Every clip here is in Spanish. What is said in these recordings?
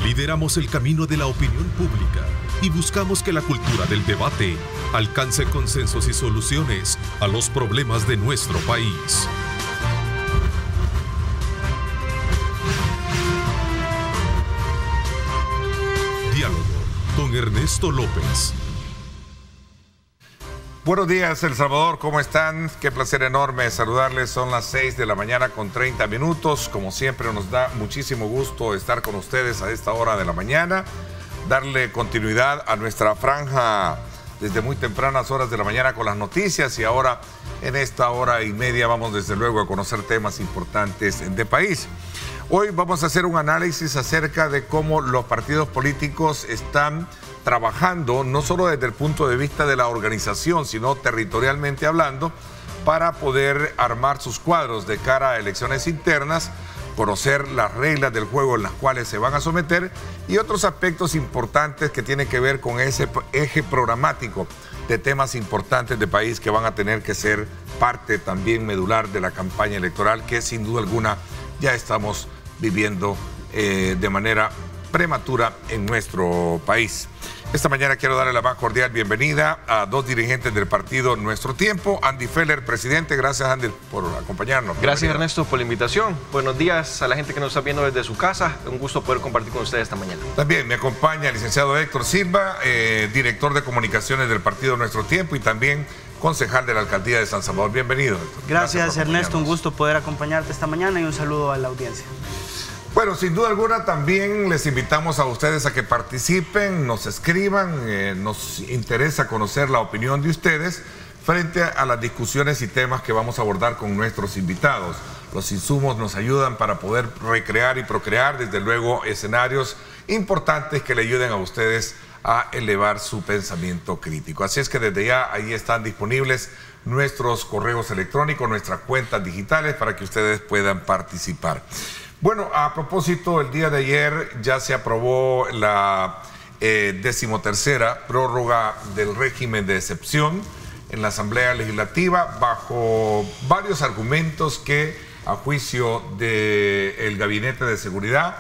Lideramos el camino de la opinión pública y buscamos que la cultura del debate alcance consensos y soluciones a los problemas de nuestro país. Diálogo con Ernesto López. Buenos días, El Salvador, ¿cómo están? Qué placer enorme saludarles. Son las 6 de la mañana con 30 minutos. Como siempre, nos da muchísimo gusto estar con ustedes a esta hora de la mañana, darle continuidad a nuestra franja desde muy tempranas horas de la mañana con las noticias, y ahora en esta hora y media vamos desde luego a conocer temas importantes de país. Hoy vamos a hacer un análisis acerca de cómo los partidos políticos están trabajando, no solo desde el punto de vista de la organización, sino territorialmente hablando, para poder armar sus cuadros de cara a elecciones internas, conocer las reglas del juego en las cuales se van a someter y otros aspectos importantes que tienen que ver con ese eje programático de temas importantes de país que van a tener que ser parte también medular de la campaña electoral, que sin duda alguna ya estamos viviendo de manera prematura en nuestro país. Esta mañana quiero darle la más cordial bienvenida a dos dirigentes del partido Nuestro Tiempo. Andy Feller, presidente. Gracias, Andy, por acompañarnos. Gracias, Ernesto, por la invitación. Buenos días a la gente que nos está viendo desde su casa. Un gusto poder compartir con ustedes esta mañana. También me acompaña el licenciado Héctor Silva, director de comunicaciones del partido Nuestro Tiempo y también concejal de la alcaldía de San Salvador. Bienvenido, Héctor. Gracias, Ernesto. Un gusto poder acompañarte esta mañana y un saludo a la audiencia. Bueno, sin duda alguna también les invitamos a ustedes a que participen, nos escriban, nos interesa conocer la opinión de ustedes frente a las discusiones y temas que vamos a abordar con nuestros invitados. Los insumos nos ayudan para poder recrear y procrear, desde luego, escenarios importantes que le ayuden a ustedes a elevar su pensamiento crítico. Así es que desde ya ahí están disponibles nuestros correos electrónicos, nuestras cuentas digitales para que ustedes puedan participar. Bueno, a propósito, el día de ayer ya se aprobó la 13ª prórroga del régimen de excepción en la Asamblea Legislativa bajo varios argumentos que, a juicio del Gabinete de Seguridad,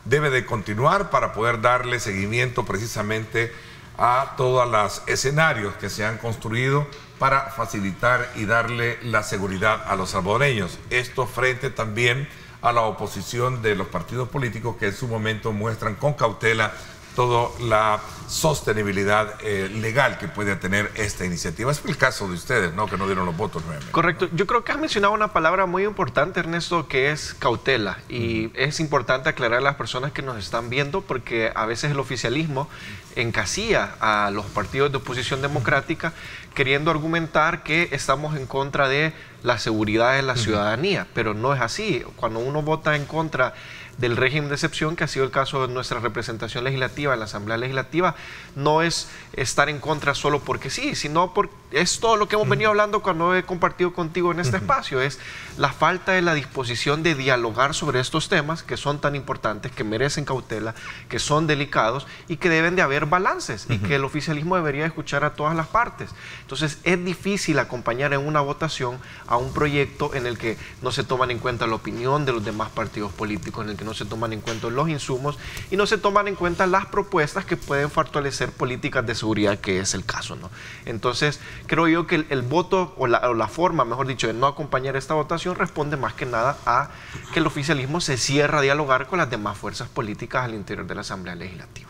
debe de continuar para poder darle seguimiento precisamente a todos los escenarios que se han construido para facilitar y darle la seguridad a los salvadoreños. Esto frente también a la oposición de los partidos políticos que en su momento muestran con cautela toda la sostenibilidad legal que puede tener esta iniciativa. Es el caso de ustedes, ¿no?, que no dieron los votos nuevamente. Correcto. Yo creo que has mencionado una palabra muy importante, Ernesto, que es cautela. Y es importante aclarar a las personas que nos están viendo, porque a veces el oficialismo encasilla a los partidos de oposición democrática queriendo argumentar que estamos en contra de la seguridad de la ciudadanía, pero no es así. Cuando uno vota en contra del régimen de excepción, que ha sido el caso de nuestra representación legislativa en la Asamblea Legislativa, no es estar en contra solo porque sí, sino es todo lo que hemos venido hablando cuando he compartido contigo en este espacio, es la falta de la disposición de dialogar sobre estos temas que son tan importantes, que merecen cautela, que son delicados y que deben de haber balances y que el oficialismo debería escuchar a todas las partes. Entonces es difícil acompañar en una votación a un proyecto en el que no se toman en cuenta la opinión de los demás partidos políticos, en el que no se toman en cuenta los insumos y no se toman en cuenta las propuestas que pueden fortalecer políticas de seguridad, que es el caso, ¿no? Entonces, creo yo que el voto o la forma, mejor dicho, de no acompañar esta votación responde más que nada a que el oficialismo se cierra a dialogar con las demás fuerzas políticas al interior de la Asamblea Legislativa.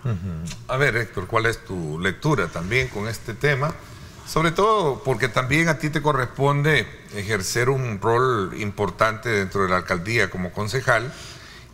A ver, Héctor, ¿cuál es tu lectura también con este tema? Sobre todo porque también a ti te corresponde ejercer un rol importante dentro de la alcaldía como concejal,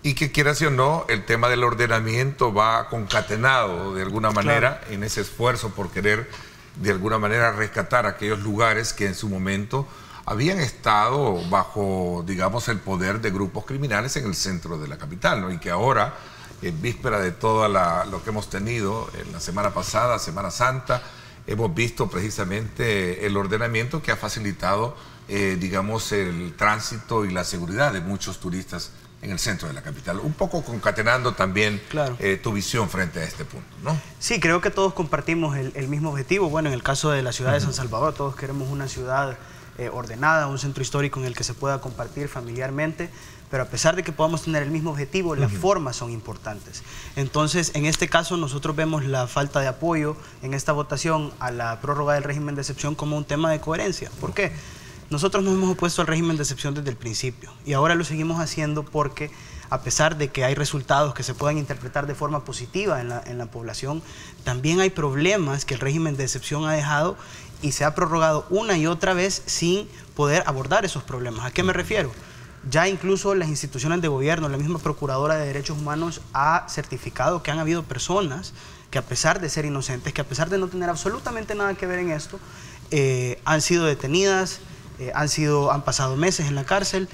y que quieras o no, el tema del ordenamiento va concatenado de alguna manera en ese esfuerzo por querer de alguna manera rescatar aquellos lugares que en su momento habían estado bajo, digamos, el poder de grupos criminales en el centro de la capital, ¿no? Y que ahora, en víspera de todo lo que hemos tenido en la semana pasada, Semana Santa, hemos visto precisamente el ordenamiento que ha facilitado, digamos, el tránsito y la seguridad de muchos turistas en el centro de la capital, un poco concatenando también tu visión frente a este punto, ¿no? Sí, creo que todos compartimos el mismo objetivo. Bueno, en el caso de la ciudad de San Salvador, todos queremos una ciudad ordenada, un centro histórico en el que se pueda compartir familiarmente, pero a pesar de que podamos tener el mismo objetivo, las formas son importantes. Entonces, en este caso, nosotros vemos la falta de apoyo en esta votación a la prórroga del régimen de excepción como un tema de coherencia. ¿Por qué? Nosotros nos hemos opuesto al régimen de excepción desde el principio y ahora lo seguimos haciendo porque, a pesar de que hay resultados que se puedan interpretar de forma positiva en la población, también hay problemas que el régimen de excepción ha dejado y se ha prorrogado una y otra vez sin poder abordar esos problemas. ¿A qué me refiero? Ya incluso las instituciones de gobierno, la misma Procuradora de Derechos Humanos ha certificado que han habido personas que, a pesar de ser inocentes, que a pesar de no tener absolutamente nada que ver en esto, han sido detenidas, han pasado meses en la cárcel,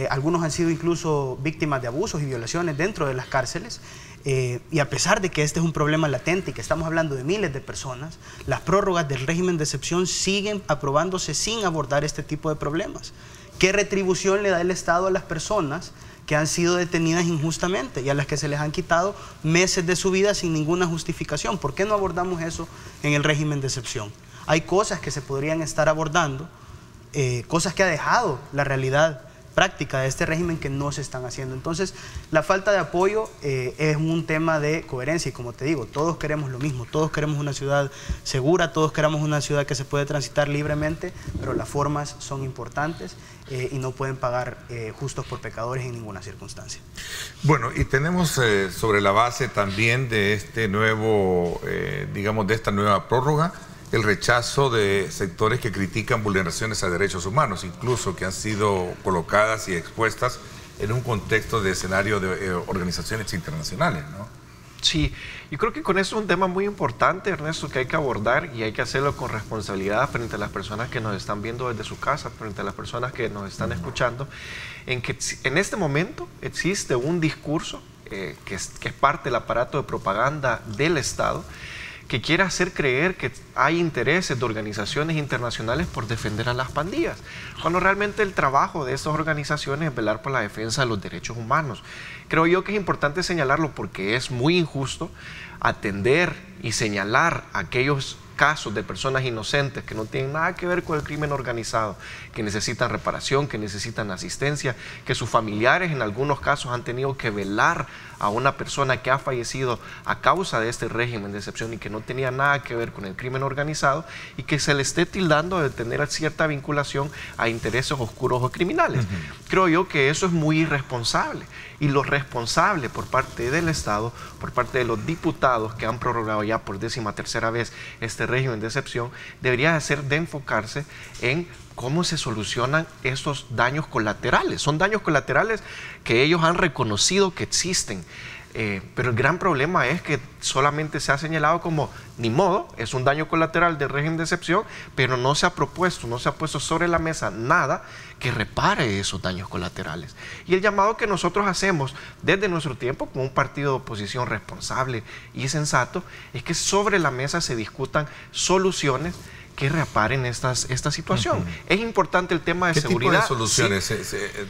algunos han sido incluso víctimas de abusos y violaciones dentro de las cárceles, y a pesar de que este es un problema latente y que estamos hablando de miles de personas, las prórrogas del régimen de excepción siguen aprobándose sin abordar este tipo de problemas. ¿Qué retribución le da el Estado a las personas que han sido detenidas injustamente y a las que se les han quitado meses de su vida sin ninguna justificación? ¿Por qué no abordamos eso en el régimen de excepción? Hay cosas que se podrían estar abordando, cosas que ha dejado la realidad práctica de este régimen que no se están haciendo. Entonces, la falta de apoyo es un tema de coherencia y, como te digo, todos queremos lo mismo, todos queremos una ciudad segura, todos queremos una ciudad que se puede transitar libremente, pero las formas son importantes y no pueden pagar justos por pecadores en ninguna circunstancia. Bueno, y tenemos sobre la base también de este nuevo, digamos, de esta nueva prórroga, el rechazo de sectores que critican vulneraciones a derechos humanos, incluso que han sido colocadas y expuestas en un contexto de escenario de organizaciones internacionales, ¿no? Sí, yo creo que con eso es un tema muy importante, Ernesto, que hay que abordar y hay que hacerlo con responsabilidad frente a las personas que nos están viendo desde su casa, frente a las personas que nos están escuchando, en que en este momento existe un discurso que es parte del aparato de propaganda del Estado, que quiere hacer creer que hay intereses de organizaciones internacionales por defender a las pandillas, cuando realmente el trabajo de estas organizaciones es velar por la defensa de los derechos humanos. Creo yo que es importante señalarlo porque es muy injusto atender y señalar aquellos casos de personas inocentes que no tienen nada que ver con el crimen organizado, que necesitan reparación, que necesitan asistencia, que sus familiares en algunos casos han tenido que velar a una persona que ha fallecido a causa de este régimen de excepción y que no tenía nada que ver con el crimen organizado y que se le esté tildando de tener cierta vinculación a intereses oscuros o criminales. Creo yo que eso es muy irresponsable y lo responsable por parte del Estado, por parte de los diputados que han prorrogado ya por 13ª vez este régimen de excepción, debería ser de enfocarse en cómo se solucionan estos daños colaterales. Son daños colaterales que ellos han reconocido que existen, pero el gran problema es que solamente se ha señalado como ni modo, es un daño colateral del régimen de excepción, pero no se ha propuesto, no se ha puesto sobre la mesa nada que repare esos daños colaterales. Y el llamado que nosotros hacemos desde nuestro tiempo como un partido de oposición responsable y sensato es que sobre la mesa se discutan soluciones que reparen esta situación. Es importante el tema de seguridad. ¿Qué tipo de soluciones?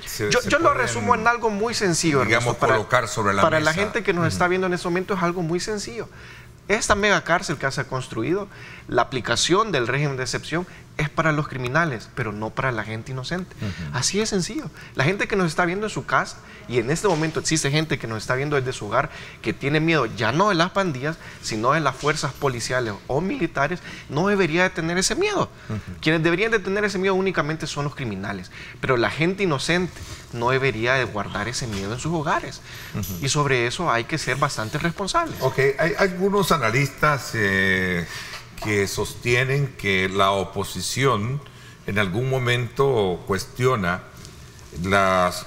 Sí. Yo lo resumo en algo muy sencillo, digamos, Ernesto, colocar sobre la para mesa. La gente que nos está viendo en este momento es algo muy sencillo. Esta mega cárcel que se ha construido, la aplicación del régimen de excepción es para los criminales, pero no para la gente inocente. Así de sencillo. La gente que nos está viendo en su casa, y en este momento existe gente que nos está viendo desde su hogar, que tiene miedo ya no de las pandillas, sino de las fuerzas policiales o militares, no debería de tener ese miedo. Quienes deberían de tener ese miedo únicamente son los criminales, pero la gente inocente no debería de guardar ese miedo en sus hogares. Y sobre eso hay que ser bastante responsables. Ok, hay algunos analistas que sostienen que la oposición en algún momento cuestiona las,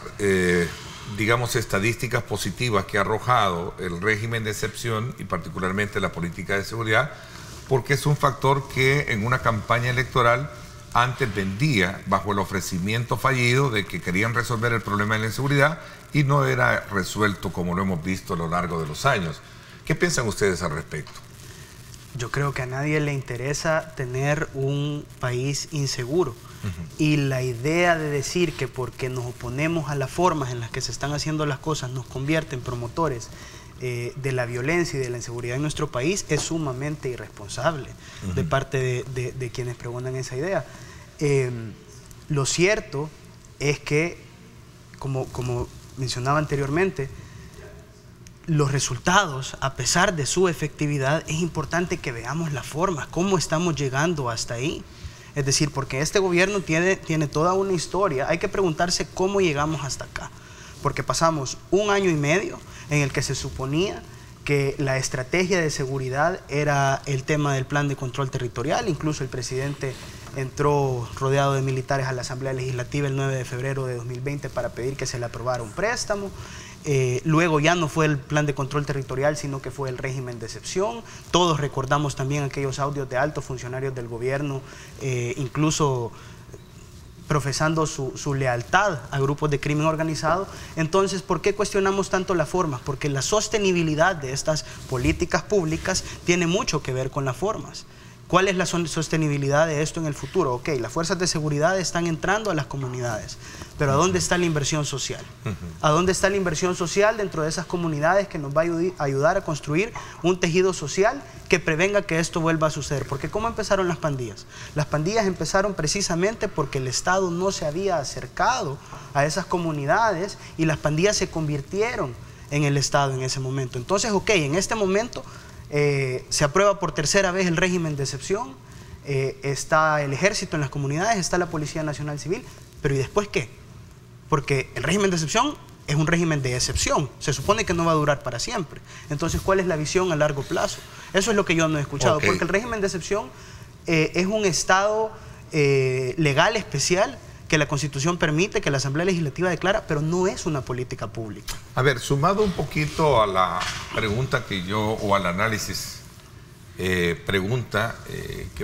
digamos, estadísticas positivas que ha arrojado el régimen de excepción y particularmente la política de seguridad, porque es un factor que en una campaña electoral antes vendía bajo el ofrecimiento fallido de que querían resolver el problema de la inseguridad y no era resuelto como lo hemos visto a lo largo de los años. ¿Qué piensan ustedes al respecto? Yo creo que a nadie le interesa tener un país inseguro. Y la idea de decir que porque nos oponemos a las formas en las que se están haciendo las cosas nos convierte en promotores de la violencia y de la inseguridad en nuestro país es sumamente irresponsable de parte de quienes pregonan esa idea. Lo cierto es que, como mencionaba anteriormente, los resultados, a pesar de su efectividad, es importante que veamos las formas, cómo estamos llegando hasta ahí. Es decir, porque este gobierno tiene toda una historia, hay que preguntarse cómo llegamos hasta acá. Porque pasamos 1 año y medio en el que se suponía que la estrategia de seguridad era el tema del plan de control territorial. Incluso el presidente entró rodeado de militares a la Asamblea Legislativa el 9 de febrero de 2020 para pedir que se le aprobara un préstamo. Luego ya no fue el plan de control territorial, sino que fue el régimen de excepción. Todos recordamos también aquellos audios de altos funcionarios del gobierno, incluso profesando su lealtad a grupos de crimen organizado. Entonces, ¿por qué cuestionamos tanto las formas? Porque la sostenibilidad de estas políticas públicas tiene mucho que ver con las formas. ¿Cuál es la sostenibilidad de esto en el futuro? Ok, las fuerzas de seguridad están entrando a las comunidades, pero ¿a dónde está la inversión social? ¿A dónde está la inversión social dentro de esas comunidades que nos va a ayudar a construir un tejido social que prevenga que esto vuelva a suceder? Porque ¿cómo empezaron las pandillas? Las pandillas empezaron precisamente porque el Estado no se había acercado a esas comunidades y las pandillas se convirtieron en el Estado en ese momento. Entonces, ok, en este momento se aprueba por tercera vez el régimen de excepción, está el ejército en las comunidades, está la Policía Nacional Civil, pero ¿y después qué? Porque el régimen de excepción es un régimen de excepción, se supone que no va a durar para siempre. Entonces, ¿cuál es la visión a largo plazo? Eso es lo que yo no he escuchado, porque el régimen de excepción es un estado legal especial que la Constitución permite, que la Asamblea Legislativa declara, pero no es una política pública. A ver, sumado un poquito a la pregunta o al análisis, que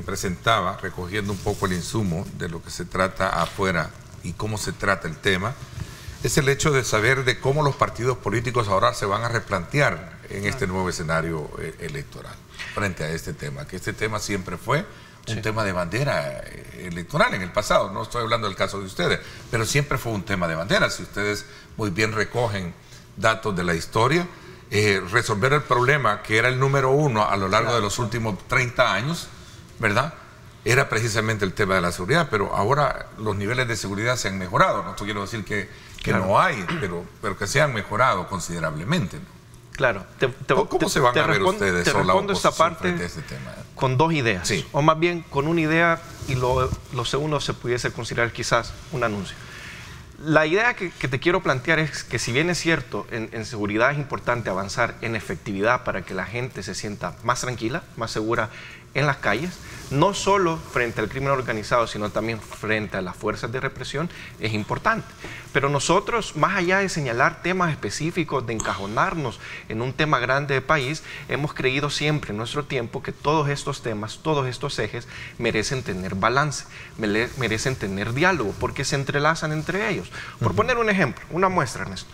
presentaba, recogiendo un poco el insumo de lo que se trata afuera y cómo se trata el tema, es el hecho de saber de cómo los partidos políticos ahora se van a replantear en este nuevo escenario electoral frente a este tema, que este tema siempre fue un tema de bandera electoral en el pasado. No estoy hablando del caso de ustedes, pero siempre fue un tema de bandera. Si ustedes muy bien recogen datos de la historia, resolver el problema que era el número 1 a lo largo de los últimos 30 años, ¿verdad?, era precisamente el tema de la seguridad. Pero ahora los niveles de seguridad se han mejorado. No quiero decir que no hay, pero que se han mejorado considerablemente, ¿no? Claro. ¿Cómo se van a ver ustedes o la oposición frente a este tema? Con 2 ideas, sí, o más bien con una idea, y lo segundo se pudiese considerar quizás un anuncio. La idea que te quiero plantear es que, si bien es cierto, en seguridad es importante avanzar en efectividad para que la gente se sienta más tranquila, más segura en las calles, no solo frente al crimen organizado, sino también frente a las fuerzas de represión, es importante. Pero nosotros, más allá de señalar temas específicos, de encajonarnos en un tema grande de país, hemos creído siempre en nuestro tiempo que todos estos temas, todos estos ejes merecen tener balance, merecen tener diálogo, porque se entrelazan entre ellos. Por poner un ejemplo, una muestra, Ernesto.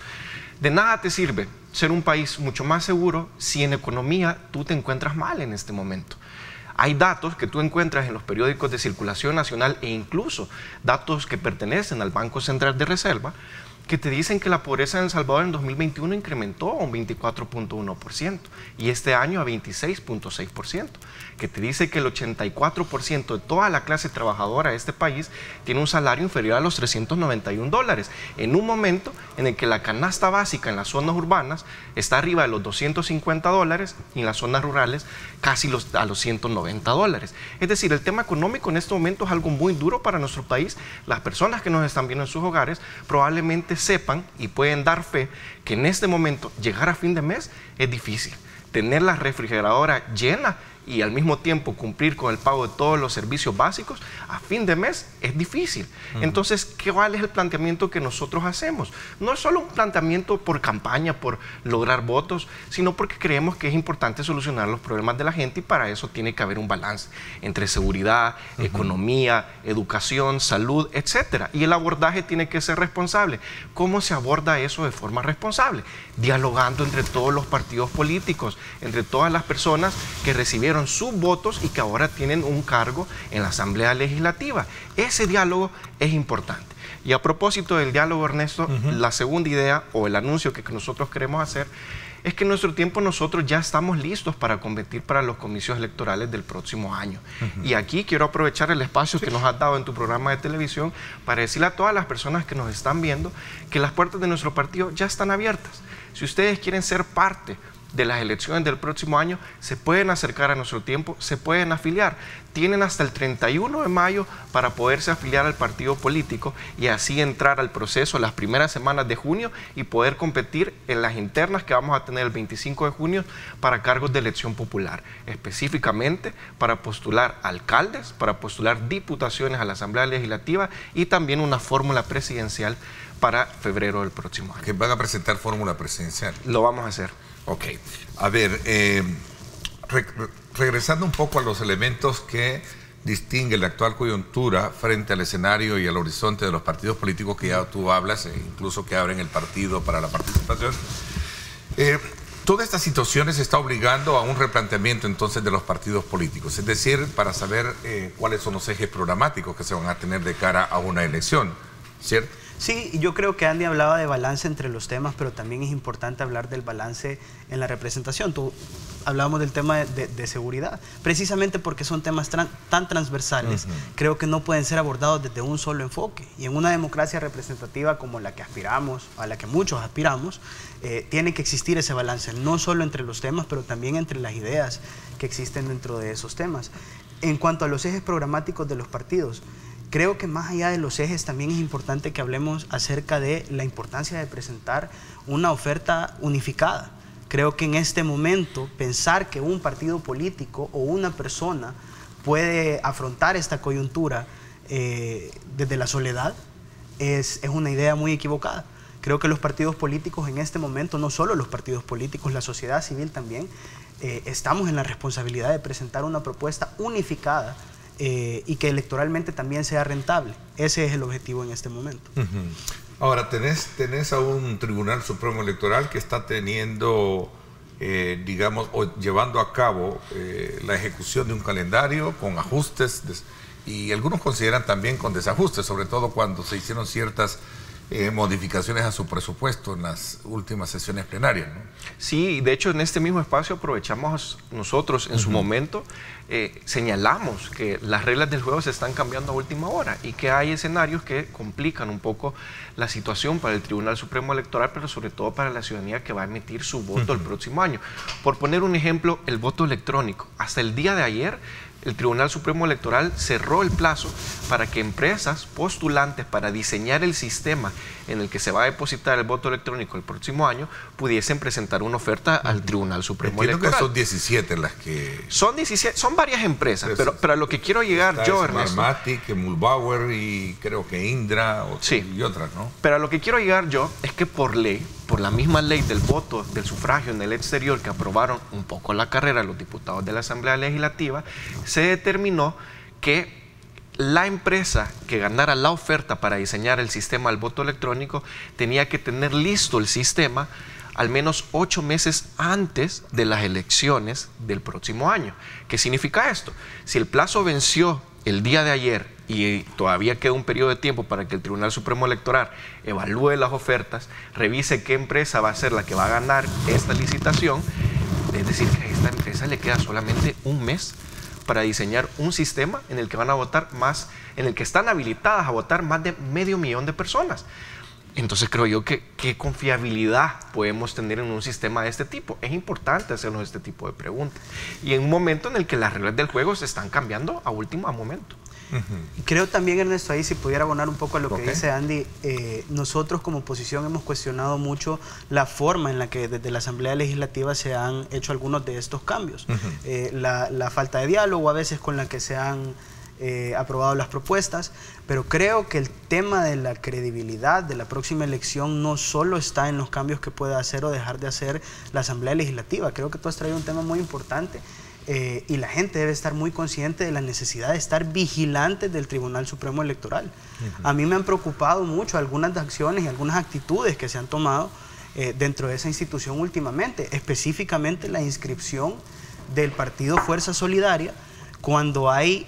De nada te sirve ser un país mucho más seguro si en economía tú te encuentras mal en este momento. Hay datos que tú encuentras en los periódicos de circulación nacional e incluso datos que pertenecen al Banco Central de Reserva que te dicen que la pobreza en El Salvador en 2021 incrementó a un 24.1% y este año a 26.6%, que te dice que el 84% de toda la clase trabajadora de este país tiene un salario inferior a los $391, en un momento en el que la canasta básica en las zonas urbanas está arriba de los $250 y en las zonas rurales casi a los $190. Es decir, el tema económico en este momento es algo muy duro para nuestro país. Las personas que nos están viendo en sus hogares probablemente sepan y pueden dar fe que en este momento llegar a fin de mes es difícil. Tener la refrigeradora llena y al mismo tiempo cumplir con el pago de todos los servicios básicos a fin de mes es difícil. Entonces, ¿cuál es el planteamiento que nosotros hacemos? No es solo un planteamiento por campaña, por lograr votos, sino porque creemos que es importante solucionar los problemas de la gente, y para eso tiene que haber un balance entre seguridad, economía, educación, salud, etcétera. Y el abordaje tiene que ser responsable. ¿Cómo se aborda eso de forma responsable? Dialogando entre todos los partidos políticos, entre todas las personas que recibieron sus votos y que ahora tienen un cargo en la Asamblea Legislativa. Ese diálogo es importante. Y a propósito del diálogo, Ernesto, la segunda idea o el anuncio que nosotros queremos hacer es que en nuestro tiempo nosotros ya estamos listos para competir para los comicios electorales del próximo año. Y aquí quiero aprovechar el espacio que nos has dado en tu programa de televisión para decirle a todas las personas que nos están viendo que las puertas de nuestro partido ya están abiertas. Si ustedes quieren ser parte de las elecciones del próximo año, se pueden acercar a nuestro tiempo, se pueden afiliar. Tienen hasta el 31 de mayo para poderse afiliar al partido político y así entrar al proceso las primeras semanas de junio y poder competir en las internas que vamos a tener el 25 de junio para cargos de elección popular, específicamente para postular alcaldes, para postular diputaciones a la Asamblea Legislativa y también una fórmula presidencial para febrero del próximo año. ¿Que van a presentar fórmula presidencial? Lo vamos a hacer. Ok, a ver, regresando un poco a los elementos que distinguen la actual coyuntura frente al escenario y al horizonte de los partidos políticos que ya tú hablas, e incluso que abren el partido para la participación, toda esta situación se está obligando a un replanteamiento entonces de los partidos políticos, es decir, para saber cuáles son los ejes programáticos que se van a tener de cara a una elección, ¿cierto? Sí, yo creo que Andy hablaba de balance entre los temas, pero también es importante hablar del balance en la representación. Hablábamos del tema de seguridad, precisamente porque son temas tan transversales, creo que no pueden ser abordados desde un solo enfoque. Y en una democracia representativa como la que aspiramos, a la que muchos aspiramos, tiene que existir ese balance, no solo entre los temas, pero también entre las ideas que existen dentro de esos temas. En cuanto a los ejes programáticos de los partidos, creo que más allá de los ejes también es importante que hablemos acerca de la importancia de presentar una oferta unificada. Creo que en este momento pensar que un partido político o una persona puede afrontar esta coyuntura desde la soledad es una idea muy equivocada. Creo que los partidos políticos en este momento, no solo los partidos políticos, la sociedad civil también, estamos en la responsabilidad de presentar una propuesta unificada y que electoralmente también sea rentable. Ese es el objetivo en este momento. Ahora, tenés a un Tribunal Supremo Electoral que está teniendo, digamos, o llevando a cabo la ejecución de un calendario con ajustes y algunos consideran también con desajustes, sobre todo cuando se hicieron ciertas modificaciones a su presupuesto en las últimas sesiones plenarias, ¿no? Sí, de hecho en este mismo espacio aprovechamos nosotros en su momento, señalamos que las reglas del juego se están cambiando a última hora y que hay escenarios que complican un poco la situación para el Tribunal Supremo Electoral, pero sobre todo para la ciudadanía que va a emitir su voto el próximo año. Por poner un ejemplo, el voto electrónico. Hasta el día de ayer, el Tribunal Supremo Electoral cerró el plazo para que empresas postulantes para diseñar el sistema en el que se va a depositar el voto electrónico el próximo año pudiesen presentar una oferta al Tribunal Supremo Electoral. Que son 17 las que... Son 17, son varias empresas, pero a lo que quiero llegar yo, Ernesto... Smartmatic, Mulbauer y creo que Indra y otras, ¿no? Pero a lo que quiero llegar yo es que por ley, por la misma ley del voto, del sufragio en el exterior que aprobaron un poco la carrera los diputados de la Asamblea Legislativa, se determinó que la empresa que ganara la oferta para diseñar el sistema del voto electrónico tenía que tener listo el sistema al menos 8 meses antes de las elecciones del próximo año. ¿Qué significa esto? Si el plazo venció el día de ayer y todavía queda un periodo de tiempo para que el Tribunal Supremo Electoral evalúe las ofertas, revise qué empresa va a ser la que va a ganar esta licitación, es decir, que a esta empresa le queda solamente un mes para diseñar un sistema en el que van a votar más, en el que están habilitadas a votar más de 500,000 de personas. Entonces creo yo que qué confiabilidad podemos tener en un sistema de este tipo. Es importante hacernos este tipo de preguntas. Y en un momento en el que las reglas del juego se están cambiando a último momento. Creo también, Ernesto, ahí si pudiera abonar un poco a lo que dice Andy, nosotros como oposición hemos cuestionado mucho la forma en la que desde la Asamblea Legislativa se han hecho algunos de estos cambios. La falta de diálogo a veces con la que se han aprobado las propuestas, pero creo que el tema de la credibilidad de la próxima elección no solo está en los cambios que pueda hacer o dejar de hacer la Asamblea Legislativa. Creo que tú has traído un tema muy importante. Y la gente debe estar muy consciente de la necesidad de estar vigilantes del Tribunal Supremo Electoral. A mí me han preocupado mucho algunas acciones y algunas actitudes que se han tomado dentro de esa institución últimamente, específicamente la inscripción del partido Fuerza Solidaria, cuando hay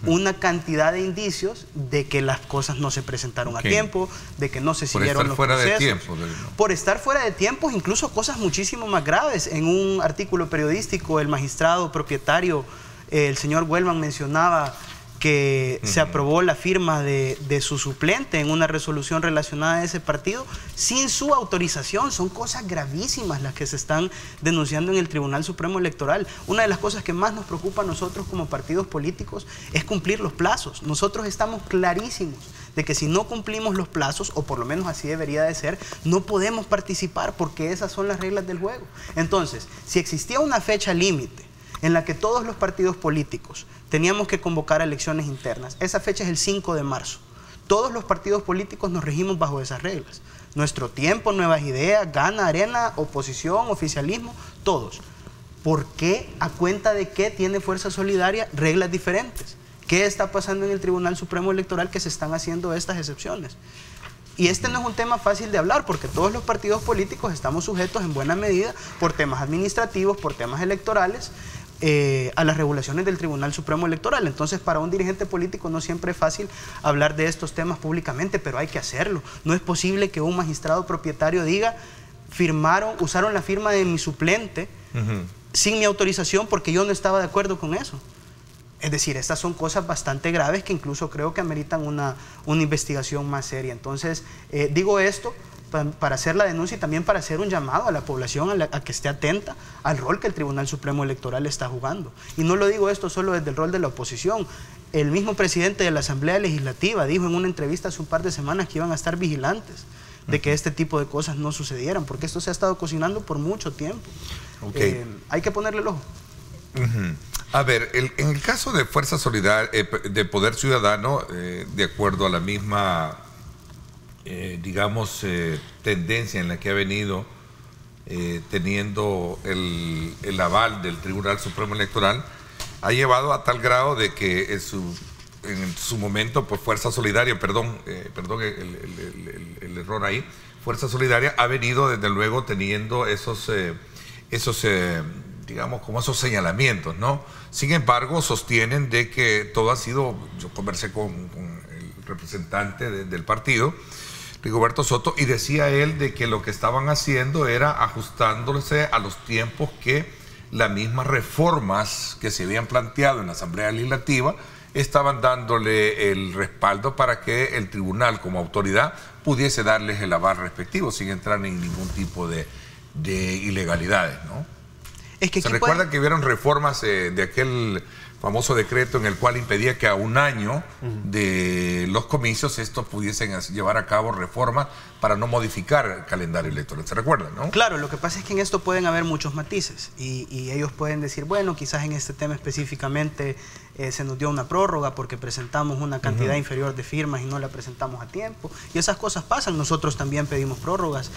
una cantidad de indicios de que las cosas no se presentaron a tiempo, de que no se siguieron los procesos. Por estar fuera de tiempo. Por estar fuera de tiempo, incluso cosas muchísimo más graves. En un artículo periodístico, el magistrado propietario, el señor Wellman, mencionaba que se aprobó la firma de su suplente en una resolución relacionada a ese partido sin su autorización. Son cosas gravísimas las que se están denunciando en el Tribunal Supremo Electoral. Una de las cosas que más nos preocupa a nosotros como partidos políticos es cumplir los plazos. Nosotros estamos clarísimos de que si no cumplimos los plazos, o por lo menos así debería de ser, no podemos participar, porque esas son las reglas del juego. Entonces, si existía una fecha límite en la que todos los partidos políticos teníamos que convocar a elecciones internas, esa fecha es el 5 de marzo. Todos los partidos políticos nos regimos bajo esas reglas. Nuestro Tiempo, Nuevas Ideas, Gana, Arena, oposición, oficialismo, todos. ¿Por qué? ¿A cuenta de qué tiene Fuerza Solidaria reglas diferentes? ¿Qué está pasando en el Tribunal Supremo Electoral que se están haciendo estas excepciones? Y este no es un tema fácil de hablar, porque todos los partidos políticos estamos sujetos en buena medida por temas administrativos, por temas electorales, a las regulaciones del Tribunal Supremo Electoral. Entonces, para un dirigente político no siempre es fácil hablar de estos temas públicamente, pero hay que hacerlo. No es posible que un magistrado propietario diga, usaron la firma de mi suplente sin mi autorización porque yo no estaba de acuerdo con eso. Es decir, estas son cosas bastante graves que incluso creo que ameritan una investigación más seria. Entonces, digo esto para hacer la denuncia y también para hacer un llamado a la población a que esté atenta al rol que el Tribunal Supremo Electoral está jugando. Y no lo digo esto solo desde el rol de la oposición. El mismo presidente de la Asamblea Legislativa dijo en una entrevista hace un par de semanas que iban a estar vigilantes de que este tipo de cosas no sucedieran, porque esto se ha estado cocinando por mucho tiempo. Hay que ponerle el ojo. A ver, en el caso de Fuerza Solidaria, de Poder Ciudadano, de acuerdo a la misma, digamos, tendencia en la que ha venido teniendo el aval del Tribunal Supremo Electoral, ha llevado a tal grado de que en su momento, pues Fuerza Solidaria, perdón el error ahí, Fuerza Solidaria ha venido desde luego teniendo esos digamos, como esos señalamientos, ¿no? Sin embargo, sostienen de que todo ha sido, yo conversé con el representante del partido, Rigoberto Soto, y decía él de que lo que estaban haciendo era ajustándose a los tiempos que las mismas reformas que se habían planteado en la Asamblea Legislativa estaban dándole el respaldo para que el tribunal como autoridad pudiese darles el aval respectivo sin entrar en ningún tipo de ilegalidades, ¿no? Es que ¿se recuerda que hubieron reformas de aquel famoso decreto en el cual impedía que a un año de los comicios estos pudiesen llevar a cabo reformas para no modificar el calendario electoral? ¿Se recuerda, no? Claro, lo que pasa es que en esto pueden haber muchos matices y ellos pueden decir, bueno, quizás en este tema específicamente se nos dio una prórroga porque presentamos una cantidad inferior de firmas y no la presentamos a tiempo, y esas cosas pasan. Nosotros también pedimos prórrogas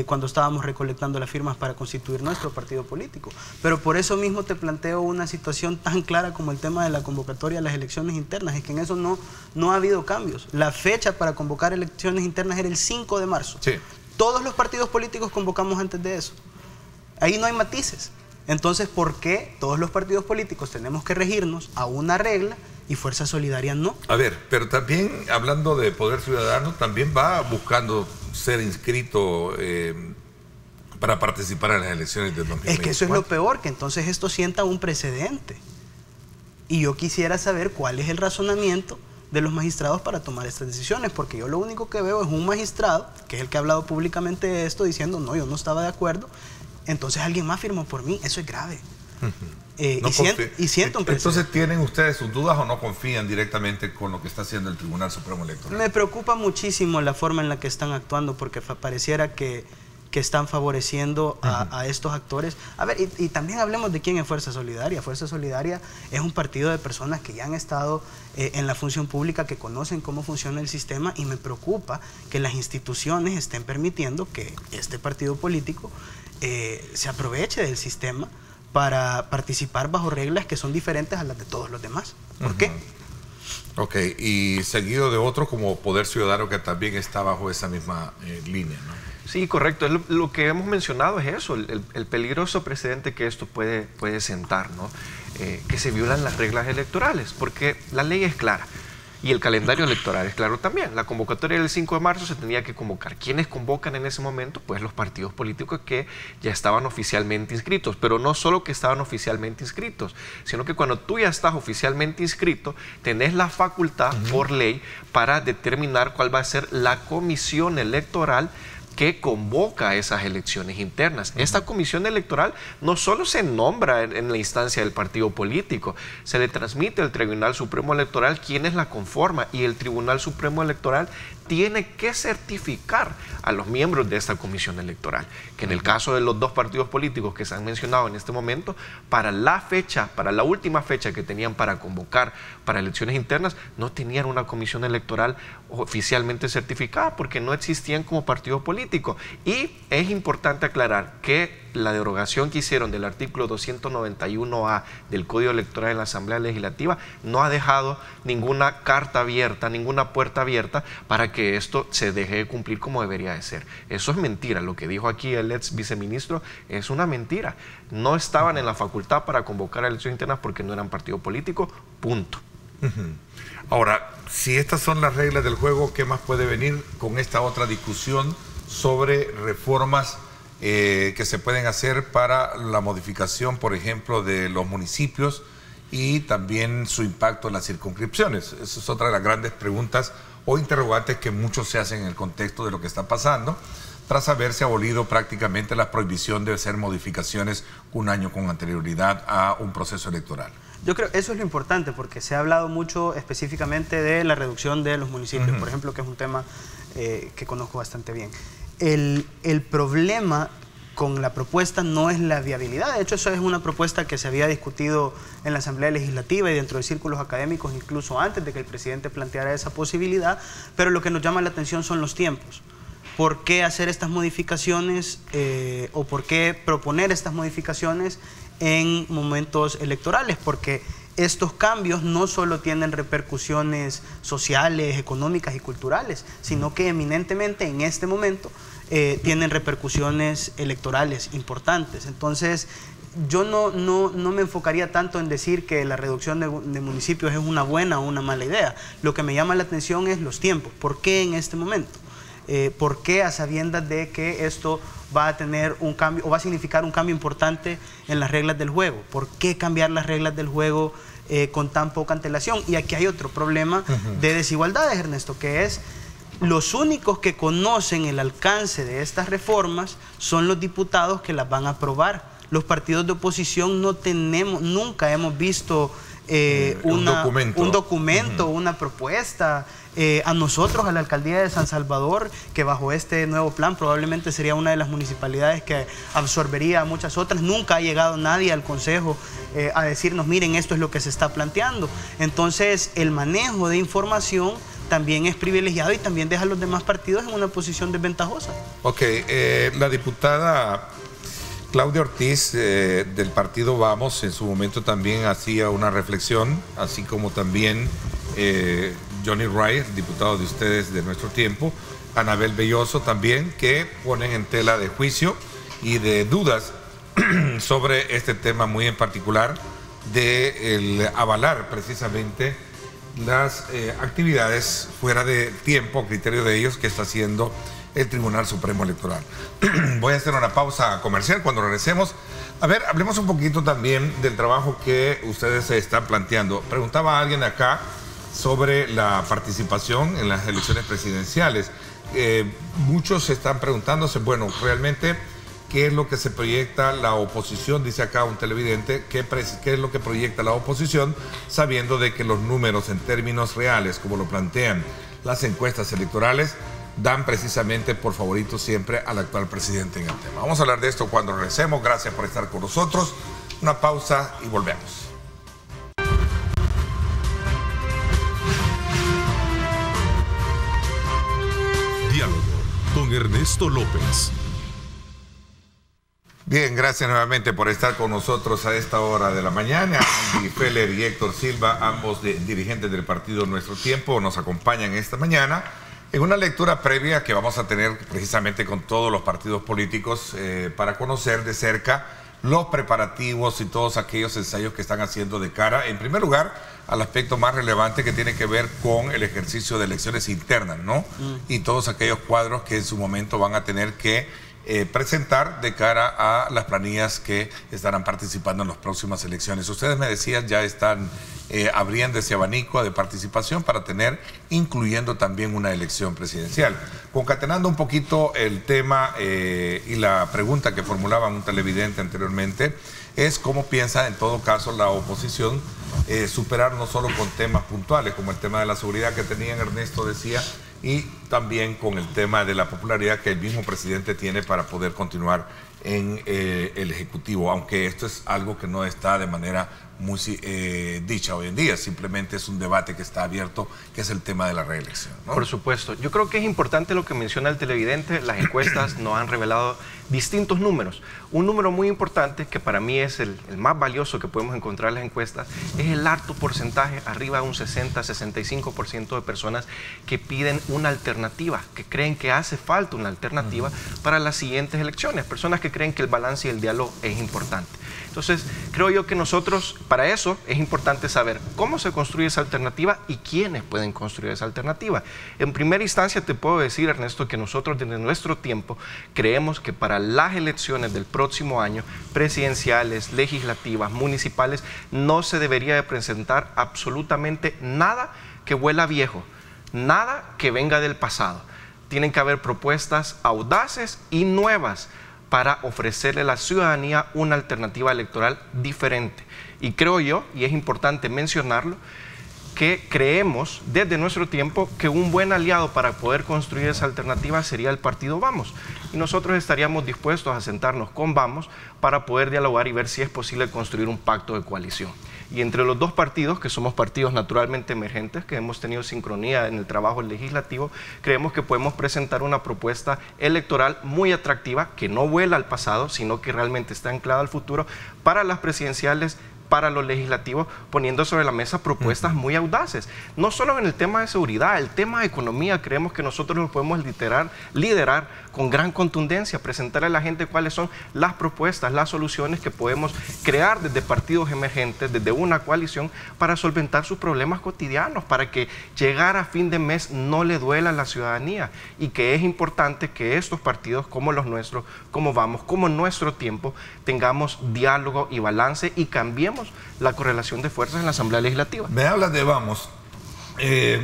cuando estábamos recolectando las firmas para constituir nuestro partido político, pero por eso mismo te planteo una situación tan clara como el tema de la convocatoria a las elecciones internas. Es que en eso no ha habido cambios. La fecha para convocar elecciones internas era el 5 de marzo. Sí. Todos los partidos políticos convocamos antes de eso. Ahí no hay matices. Entonces, ¿por qué todos los partidos políticos tenemos que regirnos a una regla y Fuerza Solidaria no? A ver, pero también, hablando de Poder Ciudadano, también va buscando ser inscrito para participar en las elecciones de 2024. Es que eso es lo peor, que entonces esto sienta un precedente. Y yo quisiera saber cuál es el razonamiento de los magistrados para tomar estas decisiones, porque yo lo único que veo es un magistrado, que es el que ha hablado públicamente de esto, diciendo, no, yo no estaba de acuerdo, entonces alguien más firmó por mí. Eso es grave. No y siento un precedente. Entonces, ¿tienen ustedes sus dudas o no confían directamente con lo que está haciendo el Tribunal Supremo Electoral? Me preocupa muchísimo la forma en la que están actuando, porque pareciera que están favoreciendo a estos actores. A ver, y también hablemos de quién es Fuerza Solidaria. Fuerza Solidaria es un partido de personas que ya han estado en la función pública, que conocen cómo funciona el sistema, y me preocupa que las instituciones estén permitiendo que este partido político se aproveche del sistema para participar bajo reglas que son diferentes a las de todos los demás. ¿Por qué? Ok, y seguido de otro como Poder Ciudadano que también está bajo esa misma línea, ¿no? Sí, correcto. Lo que hemos mencionado es eso, el peligroso precedente que esto puede sentar, ¿no? Que se violan las reglas electorales, porque la ley es clara. Y el calendario electoral es claro también. La convocatoria del 5 de marzo se tenía que convocar. ¿Quiénes convocan en ese momento? Pues los partidos políticos que ya estaban oficialmente inscritos. Pero no solo que estaban oficialmente inscritos, sino que cuando tú ya estás oficialmente inscrito, tenés la facultad por ley para determinar cuál va a ser la comisión electoral que convoca esas elecciones internas. Esta comisión electoral no solo se nombra en la instancia del partido político, se le transmite al Tribunal Supremo Electoral quienes la conforman, y el Tribunal Supremo Electoral tiene que certificar a los miembros de esta comisión electoral, que en el caso de los dos partidos políticos que se han mencionado en este momento, para la última fecha que tenían para convocar para elecciones internas, no tenían una comisión electoral oficialmente certificada porque no existían como partido político. Y es importante aclarar que la derogación que hicieron del artículo 291A del Código Electoral en la Asamblea Legislativa no ha dejado ninguna carta abierta, ninguna puerta abierta para que esto se deje de cumplir como debería de ser. Eso es mentira. Lo que dijo aquí el ex viceministro es una mentira. No estaban en la facultad para convocar a elecciones internas porque no eran partido político, punto. Ahora, si estas son las reglas del juego, ¿qué más puede venir con esta otra discusión sobre reformas que se pueden hacer para la modificación, por ejemplo, de los municipios y también su impacto en las circunscripciones? Esa es otra de las grandes preguntas o interrogantes que muchos se hacen en el contexto de lo que está pasando, tras haberse abolido prácticamente la prohibición de hacer modificaciones un año con anterioridad a un proceso electoral. Yo creo que eso es lo importante, porque se ha hablado mucho específicamente de la reducción de los municipios, por ejemplo, que es un tema que conozco bastante bien. El problema con la propuesta no es la viabilidad. De hecho, eso es una propuesta que se había discutido en la Asamblea Legislativa y dentro de círculos académicos, incluso antes de que el presidente planteara esa posibilidad, pero lo que nos llama la atención son los tiempos. ¿Por qué hacer estas modificaciones o por qué proponer estas modificaciones en momentos electorales? Porque estos cambios no solo tienen repercusiones sociales, económicas y culturales, sino que eminentemente en este momento tienen repercusiones electorales importantes. Entonces, yo no me enfocaría tanto en decir que la reducción de municipios es una buena o una mala idea. Lo que me llama la atención es los tiempos. ¿Por qué en este momento? ¿Por qué a sabiendas de que esto va a tener un cambio o va a significar un cambio importante en las reglas del juego? ¿Por qué cambiar las reglas del juego con tan poca antelación? Y aquí hay otro problema de desigualdades, Ernesto, que es los únicos que conocen el alcance de estas reformas son los diputados que las van a aprobar. Los partidos de oposición nunca hemos visto un documento, una propuesta. A nosotros, a la alcaldía de San Salvador, que bajo este nuevo plan probablemente sería una de las municipalidades que absorbería a muchas otras, nunca ha llegado nadie al consejo a decirnos, miren, esto es lo que se está planteando. Entonces, el manejo de información también es privilegiado y también deja a los demás partidos en una posición desventajosa. Ok, la diputada Claudia Ortiz del partido Vamos en su momento también hacía una reflexión, así como también Johnny Wright, diputado de ustedes de nuestro tiempo, Anabel Belloso también, que ponen en tela de juicio y de dudas sobre este tema muy en particular de el avalar precisamente las actividades fuera de tiempo, a criterio de ellos, que está haciendo el Tribunal Supremo Electoral. Voy a hacer una pausa comercial. Cuando regresemos, a ver, hablemos un poquito también del trabajo que ustedes se están planteando. Preguntaba a alguien acá sobre la participación en las elecciones presidenciales. Muchos se están preguntándose, bueno, realmente, ¿qué es lo que se proyecta la oposición? Dice acá un televidente, ¿qué es lo que proyecta la oposición? Sabiendo de que los números en términos reales, como lo plantean las encuestas electorales, dan precisamente por favorito siempre al actual presidente en el tema. Vamos a hablar de esto cuando regresemos. Gracias por estar con nosotros. Una pausa y volvemos. Diálogo con Ernesto López. Bien, gracias nuevamente por estar con nosotros a esta hora de la mañana. Andy Feller y Héctor Silva, ambos dirigentes del partido Nuestro Tiempo, nos acompañan esta mañana en una lectura previa que vamos a tener precisamente con todos los partidos políticos para conocer de cerca los preparativos y todos aquellos ensayos que están haciendo de cara, en primer lugar, al aspecto más relevante que tiene que ver con el ejercicio de elecciones internas, ¿no? Y todos aquellos cuadros que en su momento van a tener que presentar de cara a las planillas que estarán participando en las próximas elecciones. Ustedes me decían, ya están abriendo ese abanico de participación para tener, incluyendo también una elección presidencial. Concatenando un poquito el tema y la pregunta que formulaba un televidente anteriormente, es cómo piensa en todo caso la oposición superar no solo con temas puntuales, como el tema de la seguridad que tenían, Ernesto decía, y también con el tema de la popularidad que el mismo presidente tiene para poder continuar en el Ejecutivo, aunque esto es algo que no está de manera muy dicha hoy en día, simplemente es un debate que está abierto, que es el tema de la reelección, ¿no? Por supuesto, yo creo que es importante lo que menciona el televidente. Las encuestas nos han revelado distintos números. Un número muy importante, que para mí es el más valioso que podemos encontrar en las encuestas, es el alto porcentaje, arriba de un 60-65% de personas que piden una alternativa, que creen que hace falta una alternativa para las siguientes elecciones, personas que creen que el balance y el diálogo es importante. Entonces, creo yo que nosotros, para eso, es importante saber cómo se construye esa alternativa y quiénes pueden construir esa alternativa. En primera instancia, te puedo decir, Ernesto, que nosotros desde Nuestro Tiempo creemos que para las elecciones del próximo año, presidenciales, legislativas, municipales, no se debería de presentar absolutamente nada que huela viejo, nada que venga del pasado. Tienen que haber propuestas audaces y nuevas para ofrecerle a la ciudadanía una alternativa electoral diferente. Y creo yo, y es importante mencionarlo, que creemos desde Nuestro Tiempo que un buen aliado para poder construir esa alternativa sería el partido Vamos. Y nosotros estaríamos dispuestos a sentarnos con Vamos para poder dialogar y ver si es posible construir un pacto de coalición. Y entre los dos partidos, que somos partidos naturalmente emergentes, que hemos tenido sincronía en el trabajo legislativo, creemos que podemos presentar una propuesta electoral muy atractiva, que no vuela al pasado, sino que realmente está anclada al futuro, para las presidenciales, para los legislativos, poniendo sobre la mesa propuestas muy audaces. No solo en el tema de seguridad, el tema de economía, creemos que nosotros lo podemos liderar con gran contundencia, presentarle a la gente cuáles son las propuestas, las soluciones que podemos crear desde partidos emergentes, desde una coalición, para solventar sus problemas cotidianos, para que llegar a fin de mes no le duela a la ciudadanía, y que es importante que estos partidos como los nuestros, como Vamos, como Nuestro Tiempo, tengamos diálogo y balance y cambiemos la correlación de fuerzas en la Asamblea Legislativa. Me hablas de Vamos.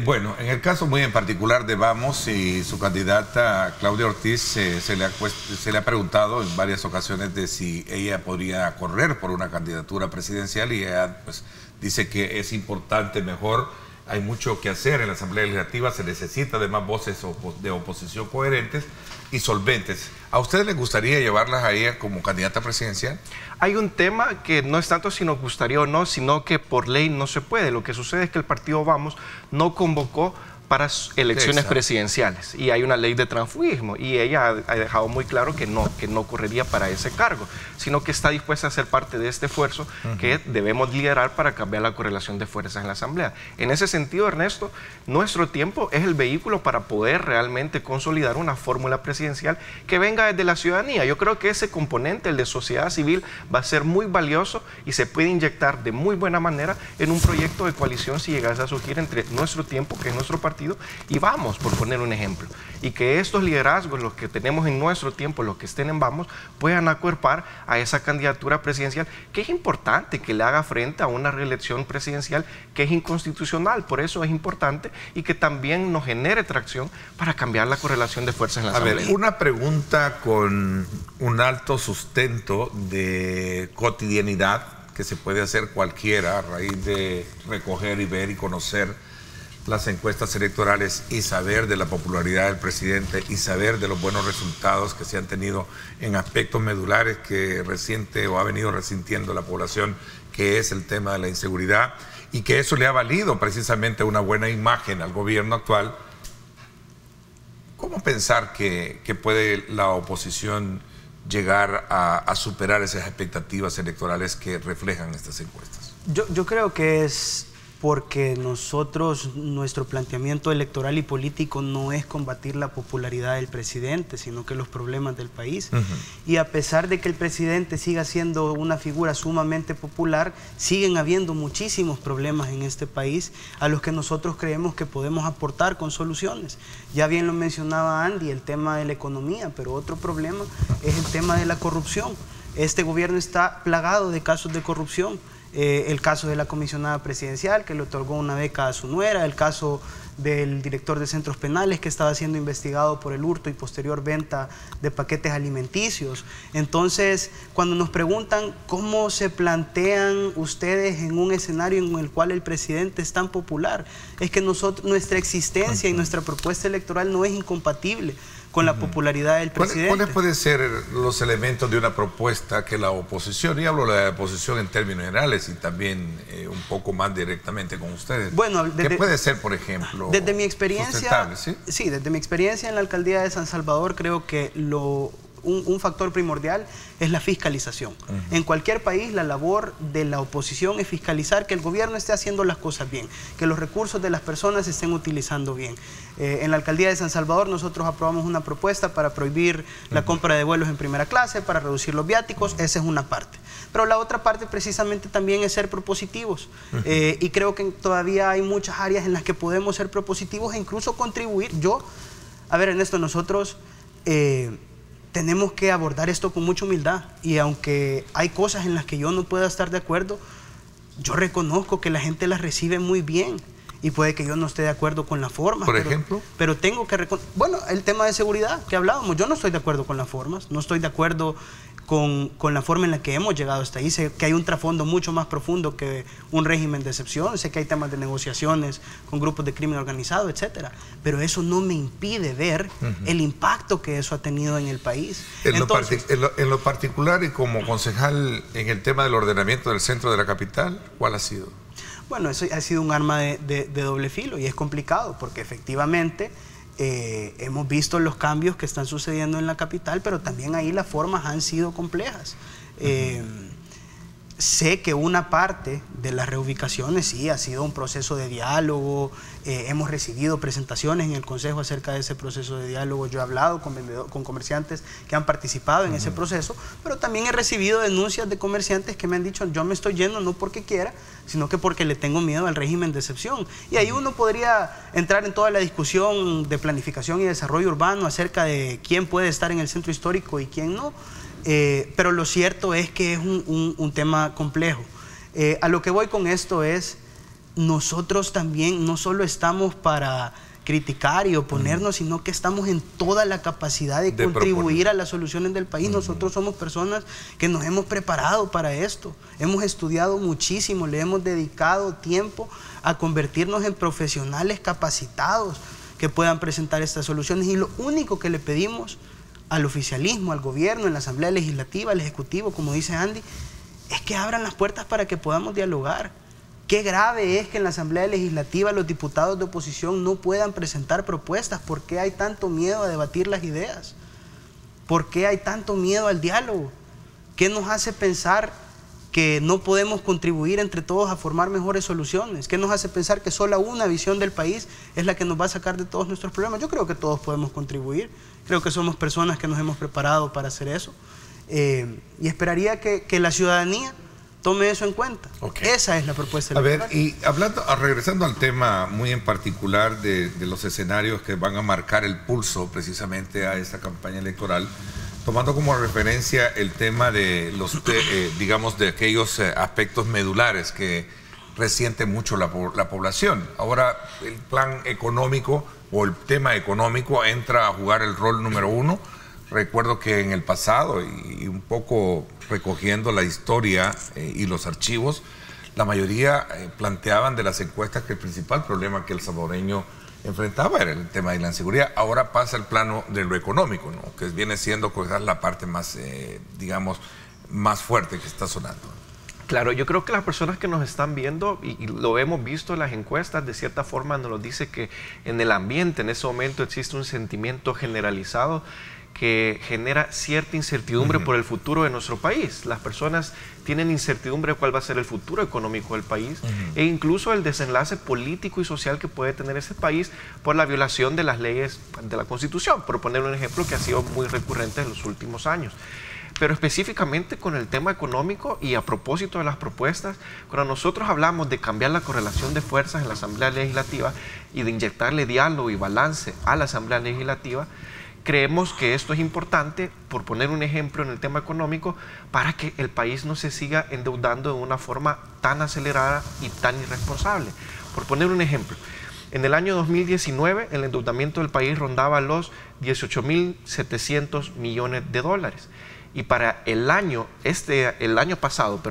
Bueno, en el caso muy en particular de Vamos y su candidata Claudia Ortiz, se le ha preguntado en varias ocasiones de si ella podría correr por una candidatura presidencial, y ella pues dice que es importante, mejor, hay mucho que hacer en la Asamblea Legislativa, se necesita de más voces de oposición coherentes y solventes. ¿A ustedes les gustaría llevarlas a ella como candidata presidencial? Hay un tema que no es tanto si nos gustaría o no, sino que por ley no se puede. Lo que sucede es que el partido Vamos no convocó para elecciones presidenciales, y hay una ley de transfugismo, y ella ha dejado muy claro que no correría para ese cargo, sino que está dispuesta a ser parte de este esfuerzo que debemos liderar para cambiar la correlación de fuerzas en la Asamblea. En ese sentido, Ernesto, Nuestro Tiempo es el vehículo para poder realmente consolidar una fórmula presidencial que venga desde la ciudadanía. Yo creo que ese componente, el de sociedad civil, va a ser muy valioso y se puede inyectar de muy buena manera en un proyecto de coalición si llegase a surgir entre Nuestro Tiempo, que es nuestro partido, y Vamos, por poner un ejemplo, y que estos liderazgos, los que tenemos en Nuestro Tiempo, los que estén en Vamos, puedan acuerpar a esa candidatura presidencial, que es importante que le haga frente a una reelección presidencial que es inconstitucional. Por eso es importante, y que también nos genere tracción para cambiar la correlación de fuerzas en la Asamblea. A ver, una pregunta con un alto sustento de cotidianidad que se puede hacer cualquiera a raíz de recoger y ver y conocer las encuestas electorales y saber de la popularidad del presidente y saber de los buenos resultados que se han tenido en aspectos medulares que resiente o ha venido resintiendo la población, que es el tema de la inseguridad, y que eso le ha valido precisamente una buena imagen al gobierno actual. ¿Cómo pensar que puede la oposición llegar a superar esas expectativas electorales que reflejan estas encuestas? Yo creo que es porque nuestro planteamiento electoral y político no es combatir la popularidad del presidente, sino que los problemas del país. Y a pesar de que el presidente siga siendo una figura sumamente popular, siguen habiendo muchísimos problemas en este país a los que nosotros creemos que podemos aportar con soluciones. Ya bien lo mencionaba Andy, el tema de la economía, pero otro problema es el tema de la corrupción. Este gobierno está plagado de casos de corrupción. El caso de la comisionada presidencial que le otorgó una beca a su nuera, el caso del director de centros penales que estaba siendo investigado por el hurto y posterior venta de paquetes alimenticios. Entonces, cuando nos preguntan cómo se plantean ustedes en un escenario en el cual el presidente es tan popular, es que nuestra existencia y nuestra propuesta electoral no es incompatible con la popularidad del presidente. ¿Cuáles pueden ser los elementos de una propuesta que la oposición, y hablo de la oposición en términos generales y también un poco más directamente con ustedes? Bueno, ¿qué puede ser, por ejemplo, desde mi experiencia, ¿sí? Desde mi experiencia en la alcaldía de San Salvador, creo que un factor primordial es la fiscalización. En cualquier país la labor de la oposición es fiscalizar que el gobierno esté haciendo las cosas bien, que los recursos de las personas se estén utilizando bien. En la alcaldía de San Salvador nosotros aprobamos una propuesta para prohibir la compra de vuelos en primera clase, para reducir los viáticos. Esa es una parte. Pero la otra parte precisamente también es ser propositivos. Y creo que todavía hay muchas áreas en las que podemos ser propositivos e incluso contribuir. A ver, Ernesto, nosotros tenemos que abordar esto con mucha humildad, y aunque hay cosas en las que yo no pueda estar de acuerdo, yo reconozco que la gente las recibe muy bien, y puede que yo no esté de acuerdo con las formas. ¿Por ejemplo? Pero tengo que bueno, el tema de seguridad que hablábamos, yo no estoy de acuerdo con las formas, no estoy de acuerdo con la forma en la que hemos llegado hasta ahí. Sé que hay un trasfondo mucho más profundo que un régimen de excepción, sé que hay temas de negociaciones con grupos de crimen organizado, etcétera, pero eso no me impide ver el impacto que eso ha tenido en el país. En lo particular, y como concejal en el tema del ordenamiento del centro de la capital, ¿cuál ha sido? Bueno, eso ha sido un arma de doble filo, y es complicado porque efectivamente hemos visto los cambios que están sucediendo en la capital, pero también ahí las formas han sido complejas. Sé que una parte de las reubicaciones sí ha sido un proceso de diálogo. Hemos recibido presentaciones en el Consejo acerca de ese proceso de diálogo. Yo he hablado con comerciantes que han participado en ese proceso, pero también he recibido denuncias de comerciantes que me han dicho: yo me estoy yendo no porque quiera, sino que porque le tengo miedo al régimen de excepción. Y ahí uno podría entrar en toda la discusión de planificación y desarrollo urbano acerca de quién puede estar en el centro histórico y quién no. Pero lo cierto es que es un tema complejo. A lo que voy con esto es, nosotros también no solo estamos para criticar y oponernos, sino que estamos en toda la capacidad de contribuir a las soluciones del país. Nosotros somos personas que nos hemos preparado para esto, hemos estudiado muchísimo, le hemos dedicado tiempo a convertirnos en profesionales capacitados que puedan presentar estas soluciones, y lo único que le pedimos al oficialismo, al gobierno, en la Asamblea Legislativa, al Ejecutivo, como dice Andy, es que abran las puertas para que podamos dialogar. Qué grave es que en la Asamblea Legislativa los diputados de oposición no puedan presentar propuestas. ¿Por qué hay tanto miedo a debatir las ideas? ¿Por qué hay tanto miedo al diálogo? ¿Qué nos hace pensar que no podemos contribuir entre todos a formar mejores soluciones? ¿Qué nos hace pensar que solo una visión del país es la que nos va a sacar de todos nuestros problemas? Yo creo que todos podemos contribuir. Creo que somos personas que nos hemos preparado para hacer eso. Y esperaría que la ciudadanía tome eso en cuenta. Esa es la propuesta electoral. A ver, y regresando al tema muy en particular de los escenarios que van a marcar el pulso precisamente a esta campaña electoral, tomando como referencia el tema de digamos, de aquellos aspectos medulares que resiente mucho la población. Ahora el plan económico o el tema económico entra a jugar el rol número uno. Recuerdo que en el pasado, y un poco recogiendo la historia y los archivos, la mayoría planteaban de las encuestas que el principal problema que el salvadoreño enfrentaba era el tema de la inseguridad. Ahora pasa al plano de lo económico, ¿no? Que viene siendo quizás la parte más, digamos, más fuerte que está sonando. Claro, yo creo que las personas que nos están viendo, y lo hemos visto en las encuestas, de cierta forma nos lo dice que en el ambiente en ese momento existe un sentimiento generalizado que genera cierta incertidumbre por el futuro de nuestro país. Las personas tienen incertidumbre de cuál va a ser el futuro económico del país e incluso el desenlace político y social que puede tener ese país por la violación de las leyes de la Constitución, por poner un ejemplo que ha sido muy recurrente en los últimos años. Pero específicamente con el tema económico y a propósito de las propuestas, cuando nosotros hablamos de cambiar la correlación de fuerzas en la Asamblea Legislativa y de inyectarle diálogo y balance a la Asamblea Legislativa, creemos que esto es importante, por poner un ejemplo en el tema económico, para que el país no se siga endeudando de una forma tan acelerada y tan irresponsable. Por poner un ejemplo, en el año 2019 el endeudamiento del país rondaba los 18.700 millones de dólares. Y para el año pasado,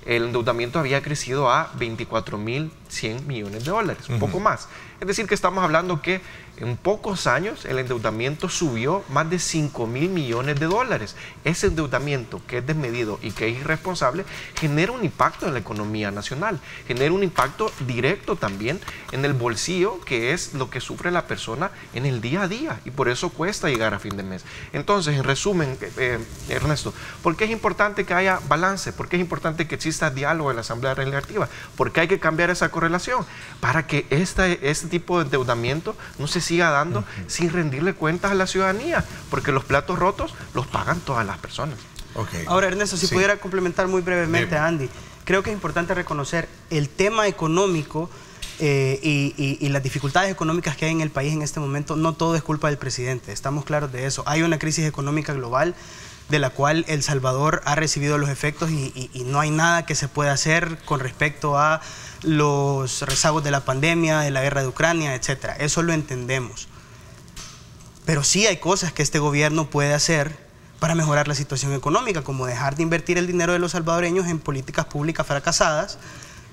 el endeudamiento había crecido a 24.100 millones de dólares, un poco más. Es decir, que estamos hablando que en pocos años el endeudamiento subió más de 5.000 millones de dólares. Ese endeudamiento que es desmedido y que es irresponsable genera un impacto en la economía nacional, genera un impacto directo también en el bolsillo, que es lo que sufre la persona en el día a día, y por eso cuesta llegar a fin de mes. Entonces, en resumen, Ernesto, ¿por qué es importante que haya balance? ¿Por qué es importante que exista diálogo en la Asamblea Legislativa? ¿Por qué hay que cambiar esa correlación? Para que este tipo de endeudamiento no se siga dando sin rendirle cuentas a la ciudadanía, porque los platos rotos los pagan todas las personas. Ahora, Ernesto, si pudiera complementar muy brevemente a Andy, creo que es importante reconocer el tema económico y las dificultades económicas que hay en el país en este momento. No todo es culpa del presidente, estamos claros de eso. Hay una crisis económica global de la cual El Salvador ha recibido los efectos y no hay nada que se pueda hacer con respecto a los rezagos de la pandemia, de la guerra de Ucrania, etcétera. Eso lo entendemos. Pero sí hay cosas que este gobierno puede hacer para mejorar la situación económica, como dejar de invertir el dinero de los salvadoreños en políticas públicas fracasadas,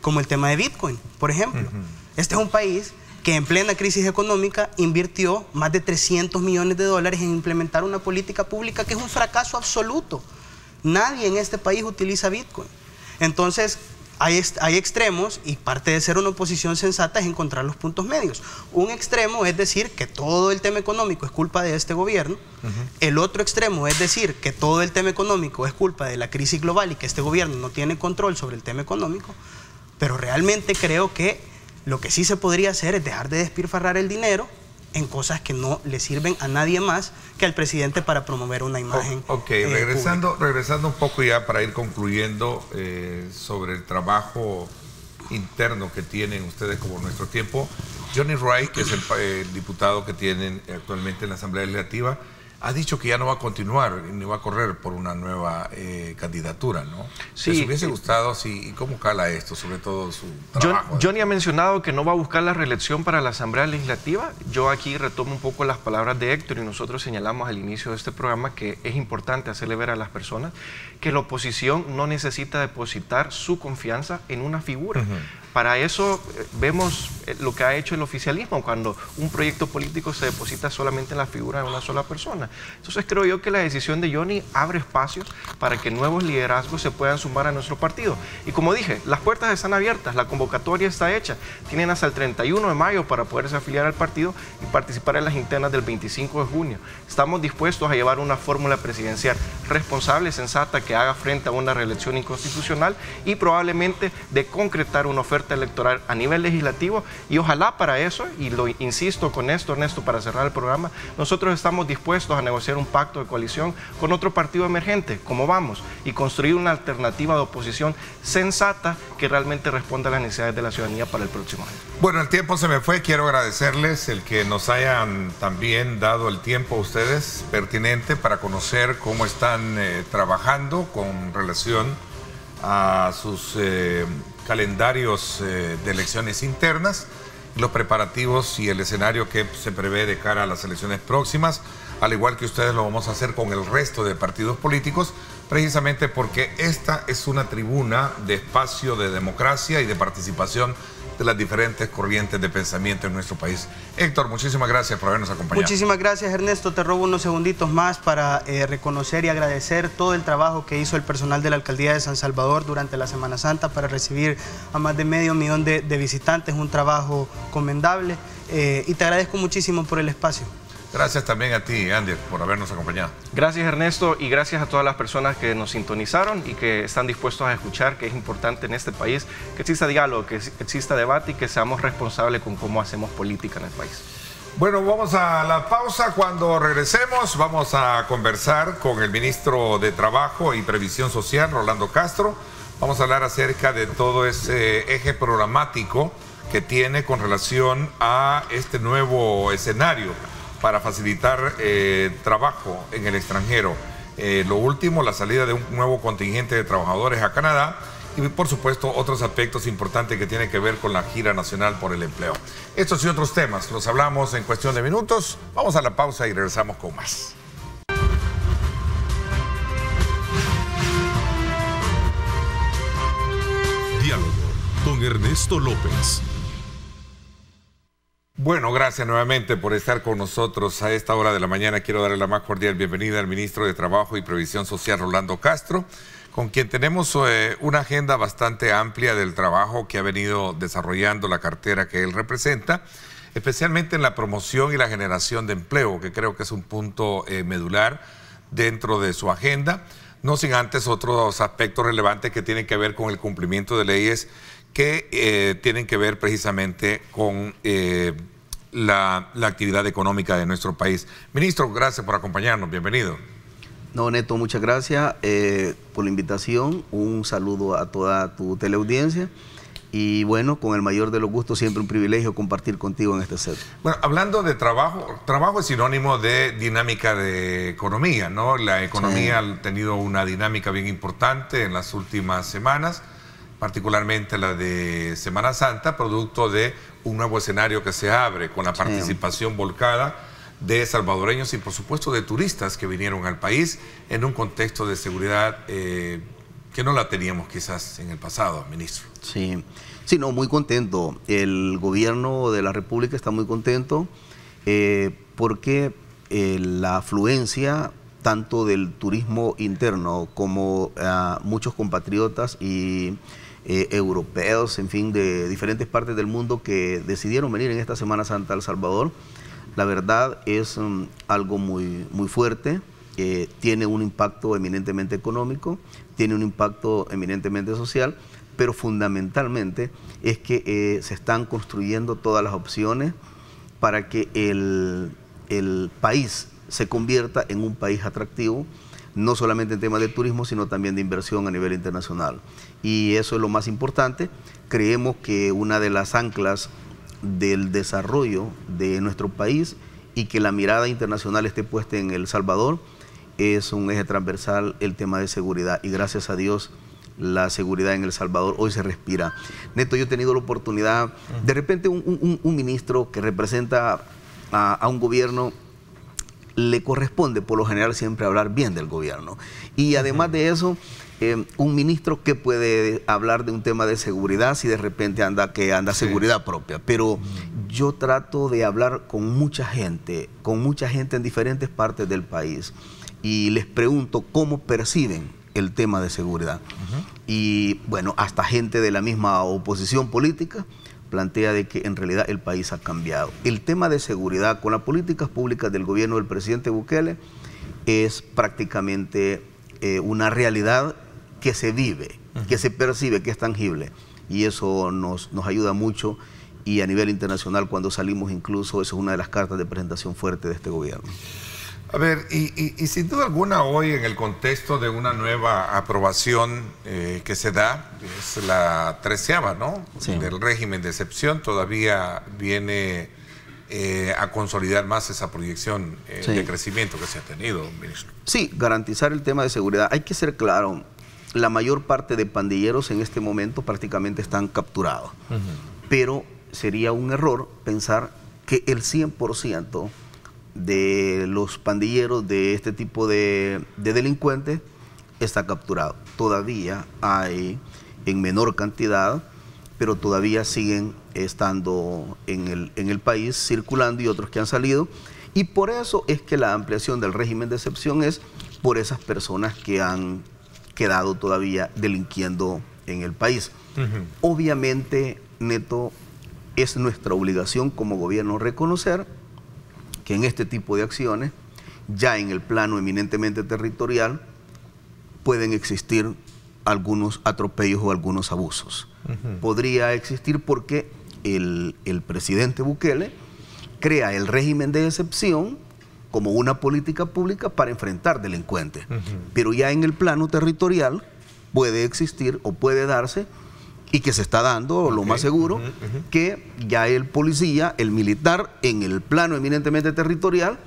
como el tema de Bitcoin, por ejemplo. Este es un país que en plena crisis económica invirtió más de 300 millones de dólares en implementar una política pública que es un fracaso absoluto. Nadie en este país utiliza Bitcoin. Entonces, hay extremos, y parte de ser una oposición sensata es encontrar los puntos medios. Un extremo es decir que todo el tema económico es culpa de este gobierno. El otro extremo es decir que todo el tema económico es culpa de la crisis global y que este gobierno no tiene control sobre el tema económico. Pero realmente creo que lo que sí se podría hacer es dejar de despilfarrar el dinero en cosas que no le sirven a nadie más que al presidente para promover una imagen regresando un poco ya para ir concluyendo sobre el trabajo interno que tienen ustedes como Nuestro Tiempo. Johnny Wright, que es el diputado que tienen actualmente en la Asamblea Legislativa, ha dicho que ya no va a continuar ni va a correr por una nueva candidatura, ¿no? Sí. ¿Les hubiese gustado? Sí. ¿Cómo cala esto? Sobre todo su trabajo. Johnny ha mencionado que no va a buscar la reelección para la Asamblea Legislativa. Yo aquí retomo un poco las palabras de Héctor, y nosotros señalamos al inicio de este programa que es importante hacerle ver a las personas que la oposición no necesita depositar su confianza en una figura. Para eso vemos lo que ha hecho el oficialismo cuando un proyecto político se deposita solamente en la figura de una sola persona. Entonces creo yo que la decisión de Johnny abre espacios para que nuevos liderazgos se puedan sumar a nuestro partido. Y como dije, las puertas están abiertas, la convocatoria está hecha. Tienen hasta el 31 de mayo para poderse afiliar al partido y participar en las internas del 25 de junio. Estamos dispuestos a llevar una fórmula presidencial responsable, sensata, que haga frente a una reelección inconstitucional y probablemente de concretar una oferta electoral a nivel legislativo, y ojalá para eso, y lo insisto con esto, Ernesto, para cerrar el programa, nosotros estamos dispuestos a negociar un pacto de coalición con otro partido emergente, como Vamos, y construir una alternativa de oposición sensata que realmente responda a las necesidades de la ciudadanía para el próximo año. Bueno, el tiempo se me fue. Quiero agradecerles el que nos hayan también dado el tiempo a ustedes pertinente para conocer cómo están trabajando con relación a sus calendarios de elecciones internas, los preparativos y el escenario que se prevé de cara a las elecciones próximas, al igual que ustedes lo vamos a hacer con el resto de partidos políticos, precisamente porque esta es una tribuna de espacio de democracia y de participación de las diferentes corrientes de pensamiento en nuestro país. Héctor, muchísimas gracias por habernos acompañado. Muchísimas gracias, Ernesto. Te robo unos segunditos más para reconocer y agradecer todo el trabajo que hizo el personal de la Alcaldía de San Salvador durante la Semana Santa para recibir a más de medio millón de visitantes. Un trabajo commendable y te agradezco muchísimo por el espacio. Gracias también a ti, Andy, por habernos acompañado. Gracias, Ernesto, y gracias a todas las personas que nos sintonizaron y que están dispuestos a escuchar, que es importante en este país que exista diálogo, que exista debate y que seamos responsables con cómo hacemos política en el país. Bueno, vamos a la pausa. Cuando regresemos vamos a conversar con el ministro de Trabajo y Previsión Social, Rolando Castro. Vamos a hablar acerca de todo ese eje programático que tiene con relación a este nuevo escenario para facilitar trabajo en el extranjero. Lo último, la salida de un nuevo contingente de trabajadores a Canadá y, por supuesto, otros aspectos importantes que tienen que ver con la gira nacional por el empleo. Estos y otros temas los hablamos en cuestión de minutos. Vamos a la pausa y regresamos con más. Diálogo con Ernesto López. Bueno, gracias nuevamente por estar con nosotros a esta hora de la mañana. Quiero darle la más cordial bienvenida al ministro de Trabajo y Previsión Social, Rolando Castro, con quien tenemos una agenda bastante amplia del trabajo que ha venido desarrollando la cartera que él representa, especialmente en la promoción y la generación de empleo, que creo que es un punto medular dentro de su agenda, no sin antes otros aspectos relevantes que tienen que ver con el cumplimiento de leyes que tienen que ver precisamente con la actividad económica de nuestro país. Ministro, gracias por acompañarnos, bienvenido. No, Neto, muchas gracias por la invitación, un saludo a toda tu teleaudiencia y bueno, con el mayor de los gustos, siempre un privilegio compartir contigo en este set. Bueno, hablando de trabajo, trabajo es sinónimo de dinámica de economía, ¿no? La economía ha tenido una dinámica bien importante en las últimas semanas, particularmente la de Semana Santa, producto de un nuevo escenario que se abre con la participación volcada de salvadoreños y por supuesto de turistas que vinieron al país en un contexto de seguridad que no la teníamos quizás en el pasado, ministro. Sí, sí, no, muy contento. El gobierno de la República está muy contento porque la afluencia tanto del turismo interno como muchos compatriotas y europeos, en fin, de diferentes partes del mundo que decidieron venir en esta Semana Santa a El Salvador, la verdad es algo muy fuerte, tiene un impacto eminentemente económico, tiene un impacto eminentemente social, pero fundamentalmente es que se están construyendo todas las opciones para que el país se convierta en un país atractivo, no solamente en temas de turismo, sino también de inversión a nivel internacional. Y eso es lo más importante. Creemos que una de las anclas del desarrollo de nuestro país y que la mirada internacional esté puesta en El Salvador es un eje transversal, el tema de seguridad. Y gracias a Dios, la seguridad en El Salvador hoy se respira. Neto, yo he tenido la oportunidad, de repente un ministro que representa a un gobierno, le corresponde por lo general siempre hablar bien del gobierno. Y además de eso, un ministro que puede hablar de un tema de seguridad si de repente anda seguridad propia. Pero yo trato de hablar con mucha gente en diferentes partes del país y les pregunto cómo perciben el tema de seguridad. Y bueno, hasta gente de la misma oposición política plantea de que en realidad el país ha cambiado. El tema de seguridad con las políticas públicas del gobierno del presidente Bukele es prácticamente una realidad que se vive, que se percibe, que es tangible. Y eso nos ayuda mucho y a nivel internacional cuando salimos incluso, eso es una de las cartas de presentación fuerte de este gobierno. A ver, y sin duda alguna hoy en el contexto de una nueva aprobación que se da, es la 13ª, ¿no? Sí. Del régimen de excepción, todavía viene a consolidar más esa proyección de crecimiento que se ha tenido, ministro. Sí, garantizar el tema de seguridad. Hay que ser claro, la mayor parte de pandilleros en este momento prácticamente están capturados, pero sería un error pensar que el 100% de los pandilleros de este tipo de delincuentes está capturado. Todavía hay en menor cantidad pero todavía siguen estando en el país, circulando, y otros que han salido. Y por eso es que la ampliación del régimen de excepción es por esas personas que han quedado todavía delinquiendo en el país. Obviamente, Neto, es nuestra obligación como gobierno reconocer que en este tipo de acciones, ya en el plano eminentemente territorial, pueden existir algunos atropellos o algunos abusos. Podría existir porque el presidente Bukele crea el régimen de excepción como una política pública para enfrentar delincuentes. Pero ya en el plano territorial puede existir o puede darse, y que se está dando, lo más seguro, que ya el policía, el militar, en el plano eminentemente territorial,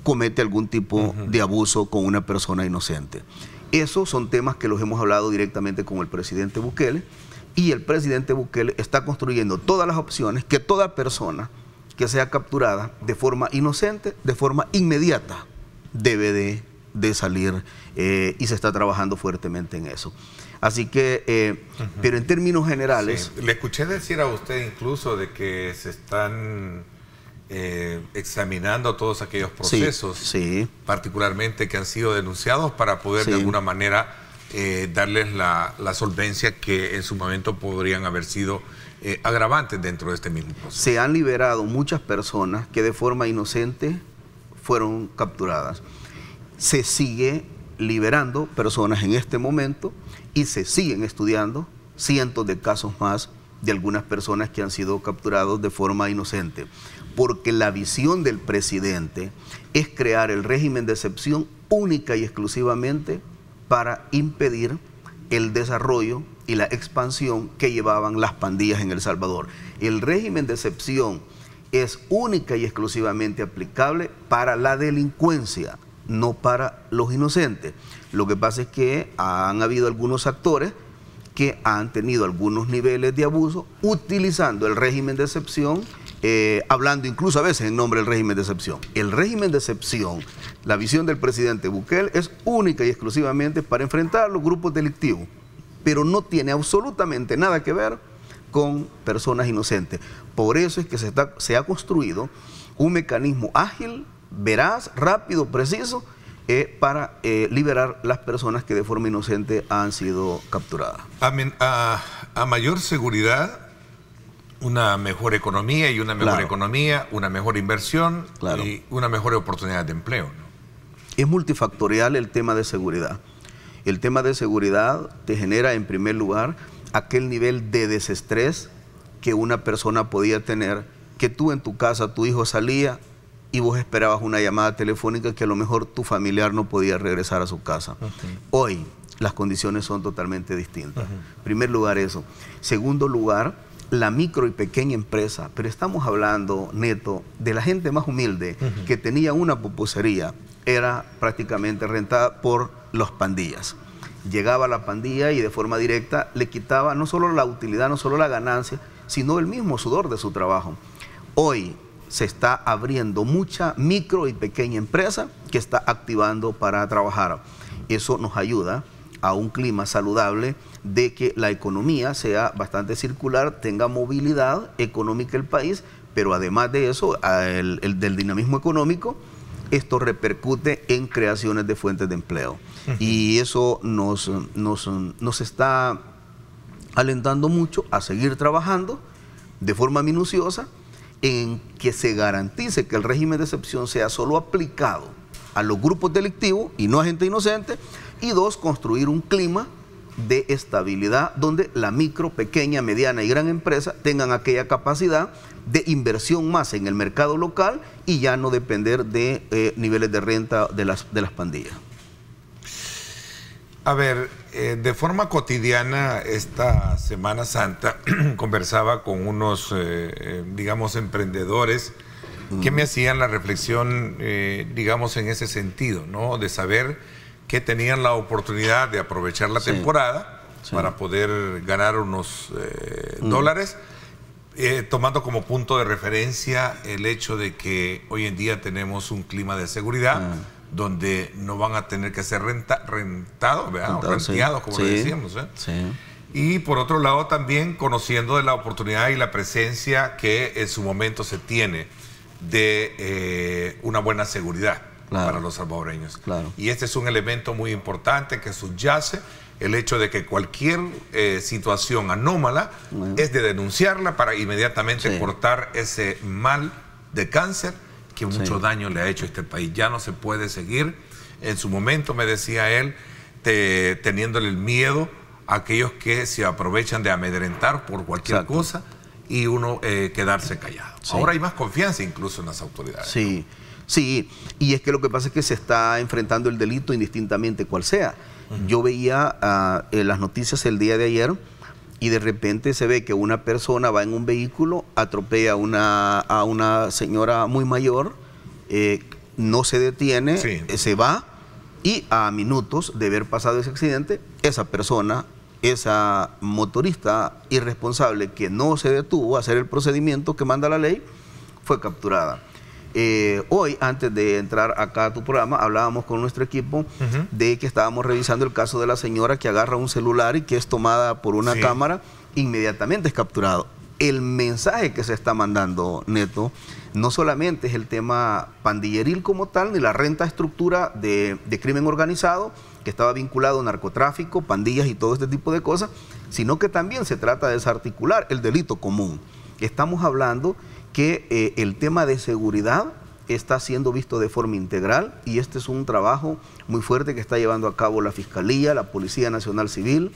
comete algún tipo de abuso con una persona inocente. Esos son temas que los hemos hablado directamente con el presidente Bukele, y el presidente Bukele está construyendo todas las opciones que toda persona que sea capturada de forma inocente, de forma inmediata, debe de salir, y se está trabajando fuertemente en eso. Así que, pero en términos generales... Sí. Le escuché decir a usted incluso de que se están examinando todos aquellos procesos, particularmente que han sido denunciados, para poder de alguna manera darles la solvencia que en su momento podrían haber sido agravantes dentro de este mismo proceso. Se han liberado muchas personas que de forma inocente fueron capturadas. Se sigue liberando personas en este momento, y se siguen estudiando cientos de casos más de algunas personas que han sido capturados de forma inocente, porque la visión del presidente es crear el régimen de excepción única y exclusivamente para impedir el desarrollo y la expansión que llevaban las pandillas en El Salvador. El régimen de excepción es única y exclusivamente aplicable para la delincuencia, no para los inocentes. Lo que pasa es que han habido algunos actores que han tenido algunos niveles de abuso utilizando el régimen de excepción, hablando incluso a veces en nombre del régimen de excepción. El régimen de excepción, la visión del presidente Bukele, es única y exclusivamente para enfrentar a los grupos delictivos, pero no tiene absolutamente nada que ver con personas inocentes. Por eso es que se ha construido un mecanismo ágil, veraz, rápido, preciso, para liberar las personas que de forma inocente han sido capturadas. A mayor seguridad, una mejor economía, y una mejor economía, una mejor inversión, y una mejor oportunidad de empleo, ¿no? Es multifactorial el tema de seguridad. El tema de seguridad te genera, en primer lugar, aquel nivel de desestrés que una persona podía tener, que tú en tu casa, tu hijo salía y vos esperabas una llamada telefónica que a lo mejor tu familiar no podía regresar a su casa. Hoy las condiciones son totalmente distintas. En primer lugar eso. Segundo lugar, la micro y pequeña empresa, pero estamos hablando, Neto, de la gente más humilde que tenía una pupusería, era prácticamente rentada por las pandillas. Llegaba la pandilla y de forma directa le quitaba no solo la utilidad, no solo la ganancia, sino el mismo sudor de su trabajo. Hoy se está abriendo mucha micro y pequeña empresa que está activando para trabajar. Eso nos ayuda a un clima saludable de que la economía sea bastante circular, tenga movilidad económica el país, pero además de eso, del dinamismo económico, esto repercute en creaciones de fuentes de empleo. Y eso nos está alentando mucho a seguir trabajando de forma minuciosa en que se garantice que el régimen de excepción sea solo aplicado a los grupos delictivos y no a gente inocente. Y dos, construir un clima de estabilidad donde la micro, pequeña, mediana y gran empresa tengan aquella capacidad de inversión más en el mercado local y ya no depender de niveles de renta de las pandillas. A ver, de forma cotidiana, esta Semana Santa conversaba con unos, digamos, emprendedores que me hacían la reflexión, digamos, en ese sentido, ¿no? De saber que tenían la oportunidad de aprovechar la temporada para poder ganar unos dólares, tomando como punto de referencia el hecho de que hoy en día tenemos un clima de seguridad donde no van a tener que ser rentados, ¿verdad? O renteados, como le decíamos, Y por otro lado también conociendo de la oportunidad y la presencia que en su momento se tiene de una buena seguridad para los salvadoreños. Y este es un elemento muy importante que subyace el hecho de que cualquier situación anómala es de denunciarla para inmediatamente cortar ese mal de cáncer que mucho daño le ha hecho a este país. Ya no se puede seguir. En su momento me decía él, teniéndole el miedo a aquellos que se aprovechan de amedrentar por cualquier cosa y uno quedarse callado. Ahora hay más confianza incluso en las autoridades. Sí, y es que lo que pasa es que se está enfrentando el delito indistintamente cual sea. Yo veía las noticias el día de ayer y de repente se ve que una persona va en un vehículo, atropella a una señora muy mayor, no se detiene, se va, y a minutos de haber pasado ese accidente, esa persona, esa motorista irresponsable que no se detuvo a hacer el procedimiento que manda la ley, fue capturada. Hoy, antes de entrar acá a tu programa, hablábamos con nuestro equipo de que estábamos revisando el caso de la señora que agarra un celular y que es tomada por una cámara, inmediatamente es capturado. El mensaje que se está mandando, Neto, no solamente es el tema pandilleril como tal, ni la renta estructura de crimen organizado, que estaba vinculado a narcotráfico, pandillas y todo este tipo de cosas, sino que también se trata de desarticular el delito común. Estamos hablando que el tema de seguridad está siendo visto de forma integral y este es un trabajo muy fuerte que está llevando a cabo la Fiscalía, la Policía Nacional Civil,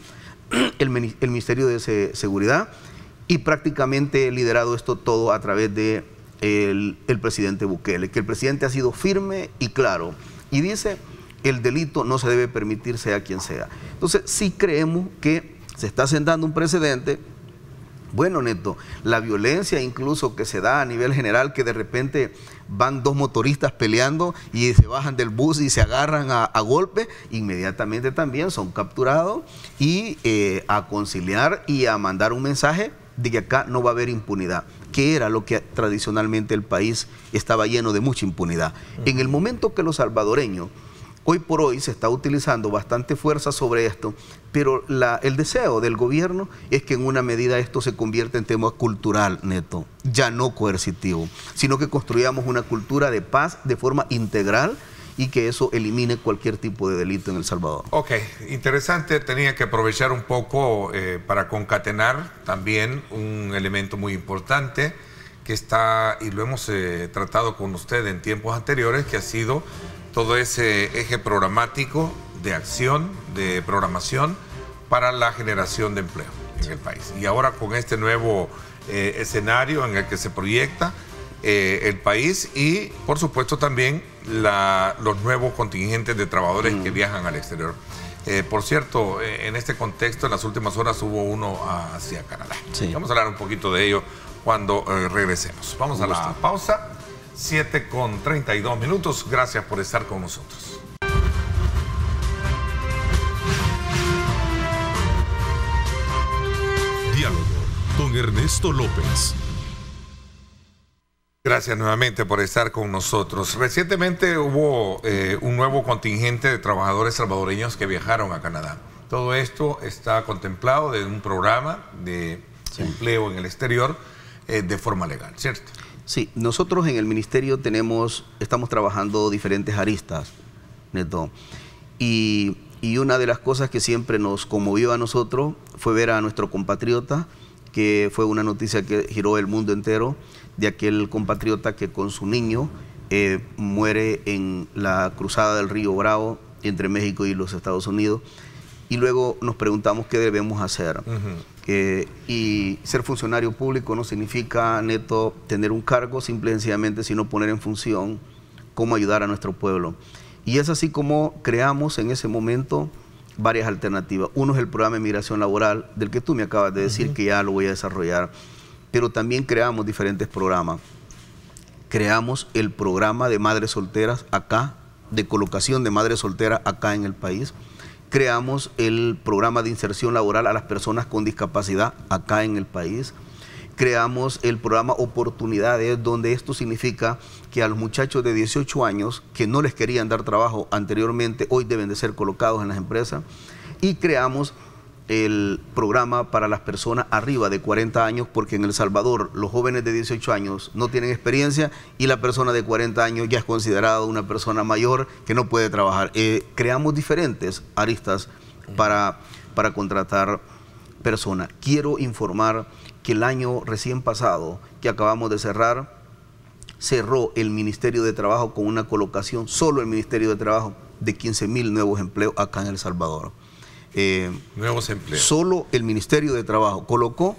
el Ministerio de Seguridad, y prácticamente liderado esto todo a través de el presidente Bukele, que el presidente ha sido firme y claro y dice: el delito no se debe permitir sea quien sea. Entonces sí creemos que se está sentando un precedente. Bueno, Neto, la violencia incluso que se da a nivel general, que de repente van dos motoristas peleando y se bajan del bus y se agarran a golpe, inmediatamente también son capturados y a conciliar y a mandar un mensaje de que acá no va a haber impunidad, que era lo que tradicionalmente el país estaba lleno de mucha impunidad. En el momento que los salvadoreños, hoy por hoy se está utilizando bastante fuerza sobre esto, pero el deseo del gobierno es que en una medida esto se convierta en tema cultural, Neto, ya no coercitivo, sino que construyamos una cultura de paz de forma integral y que eso elimine cualquier tipo de delito en El Salvador. Ok, interesante. Tenía que aprovechar un poco para concatenar también un elemento muy importante que está, y lo hemos tratado con usted en tiempos anteriores, que ha sido todo ese eje programático de acción, de programación para la generación de empleo en el país. Y ahora con este nuevo escenario en el que se proyecta el país y, por supuesto, también los nuevos contingentes de trabajadores que viajan al exterior. Por cierto, en este contexto, en las últimas horas hubo uno hacia Canadá. Vamos a hablar un poquito de ello cuando regresemos. Vamos a la pausa. 7:32. Gracias por estar con nosotros. Diálogo con Ernesto López. Gracias nuevamente por estar con nosotros. Recientemente hubo un nuevo contingente de trabajadores salvadoreños que viajaron a Canadá. Todo esto está contemplado de un programa de empleo en el exterior de forma legal, ¿cierto? Sí, nosotros en el ministerio estamos trabajando diferentes aristas, Neto, y una de las cosas que siempre nos conmovió a nosotros fue ver a nuestro compatriota, que fue una noticia que giró el mundo entero, de aquel compatriota que con su niño muere en la cruzada del río Bravo entre México y los Estados Unidos, y luego nos preguntamos qué debemos hacer. Y ser funcionario público no significa, Neto, tener un cargo simple y sencillamente, sino poner en función cómo ayudar a nuestro pueblo. Y es así como creamos en ese momento varias alternativas. Uno es el programa de migración laboral, del que tú me acabas de decir que ya lo voy a desarrollar, pero también creamos diferentes programas. Creamos el programa de madres solteras acá, de colocación de madres solteras acá en el país. Creamos el programa de inserción laboral a las personas con discapacidad acá en el país. Creamos el programa Oportunidades, donde esto significa que a los muchachos de 18 años que no les querían dar trabajo anteriormente, hoy deben de ser colocados en las empresas. Y creamos el programa para las personas arriba de 40 años, porque en El Salvador los jóvenes de 18 años no tienen experiencia y la persona de 40 años ya es considerada una persona mayor que no puede trabajar. Creamos diferentes aristas para contratar personas. Quiero informar que el año recién pasado, que acabamos de cerrar, cerró el Ministerio de Trabajo con una colocación, solo el Ministerio de Trabajo, de 15,000 nuevos empleos acá en El Salvador. Nuevos empleos. Solo el Ministerio de Trabajo colocó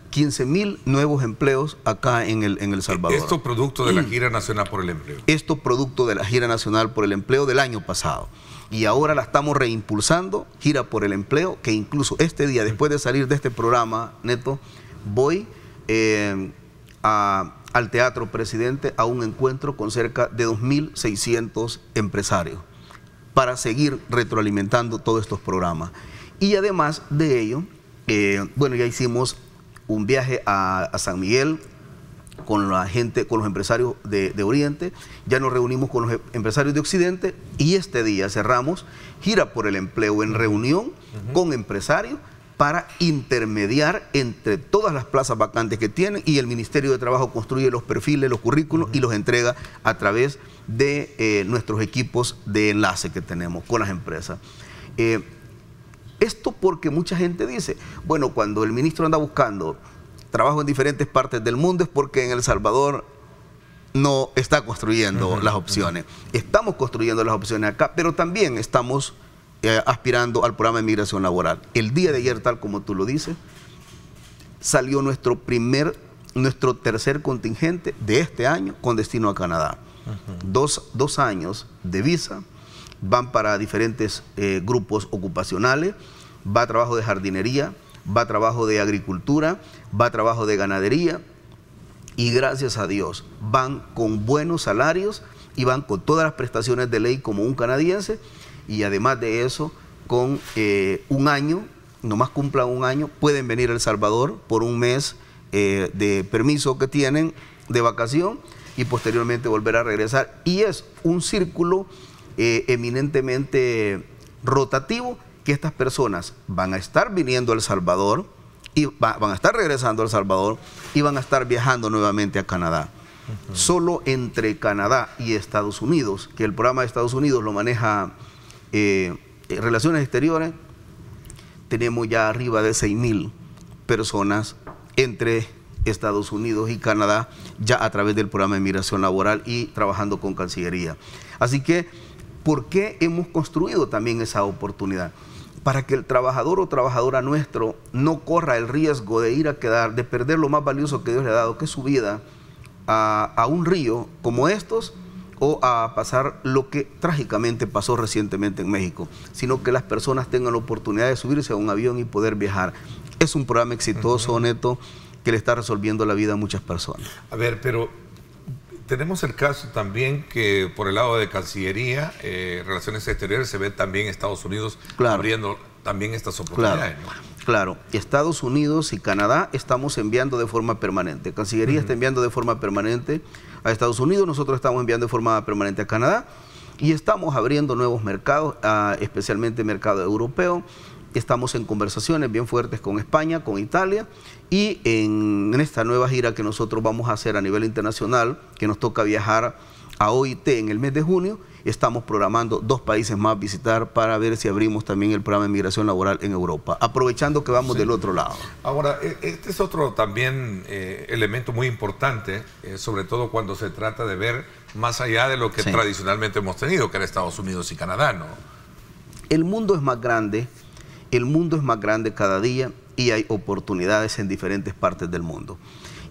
15,000 nuevos empleos acá en El Salvador. Esto producto de la Gira Nacional por el Empleo. Esto producto de la Gira Nacional por el Empleo del año pasado. Y ahora la estamos reimpulsando, Gira por el Empleo, que incluso este día, después de salir de este programa, Neto, voy al Teatro Presidente a un encuentro con cerca de 2,600 empresarios para seguir retroalimentando todos estos programas. Y además de ello, bueno, ya hicimos un viaje a San Miguel con la gente, con los empresarios de Oriente, ya nos reunimos con los empresarios de Occidente y este día cerramos Gira por el Empleo en reunión con empresarios para intermediar entre todas las plazas vacantes que tienen, y el Ministerio de Trabajo construye los perfiles, los currículos y los entrega a través de nuestros equipos de enlace que tenemos con las empresas. Esto porque mucha gente dice, bueno, cuando el ministro anda buscando trabajo en diferentes partes del mundo es porque en El Salvador no está construyendo las opciones. Estamos construyendo las opciones acá, pero también estamos aspirando al programa de migración laboral. El día de ayer, tal como tú lo dices, salió nuestro tercer contingente de este año con destino a Canadá. Dos años de visa, van para diferentes grupos ocupacionales, va a trabajo de jardinería, va a trabajo de agricultura, va a trabajo de ganadería, y gracias a Dios van con buenos salarios y van con todas las prestaciones de ley como un canadiense, y además de eso, con un año, nomás cumplan un año, pueden venir a El Salvador por un mes de permiso que tienen de vacación y posteriormente volver a regresar. Y es un círculo eminentemente rotativo, que estas personas van a estar viniendo a El Salvador y van a estar regresando a El Salvador y van a estar viajando nuevamente a Canadá. Solo entre Canadá y Estados Unidos, que el programa de Estados Unidos lo maneja Relaciones Exteriores, tenemos ya arriba de 6,000 personas entre Estados Unidos y Canadá, ya a través del programa de migración laboral y trabajando con Cancillería. Así que, ¿por qué hemos construido también esa oportunidad? Para que el trabajador o trabajadora nuestro no corra el riesgo de ir a quedar, de perder lo más valioso que Dios le ha dado, que es su vida, a un río como estos, o a pasar lo que trágicamente pasó recientemente en México, sino que las personas tengan la oportunidad de subirse a un avión y poder viajar. Es un programa exitoso, Neto, que le está resolviendo la vida a muchas personas. A ver, pero tenemos el caso también que por el lado de Cancillería, Relaciones Exteriores, se ve también Estados Unidos abriendo también estas oportunidades. Claro, Estados Unidos y Canadá estamos enviando de forma permanente. Cancillería está enviando de forma permanente a Estados Unidos, nosotros estamos enviando de forma permanente a Canadá, y estamos abriendo nuevos mercados, especialmente mercado europeo. Estamos en conversaciones bien fuertes con España, con Italia, y en esta nueva gira que nosotros vamos a hacer a nivel internacional, que nos toca viajar a OIT en el mes de junio, estamos programando 2 países más visitar para ver si abrimos también el programa de migración laboral en Europa, aprovechando que vamos del otro lado. Ahora, este es otro también elemento muy importante, sobre todo cuando se trata de ver más allá de lo que tradicionalmente hemos tenido, que era Estados Unidos y Canadá, ¿no? El mundo es más grande. El mundo es más grande cada día y hay oportunidades en diferentes partes del mundo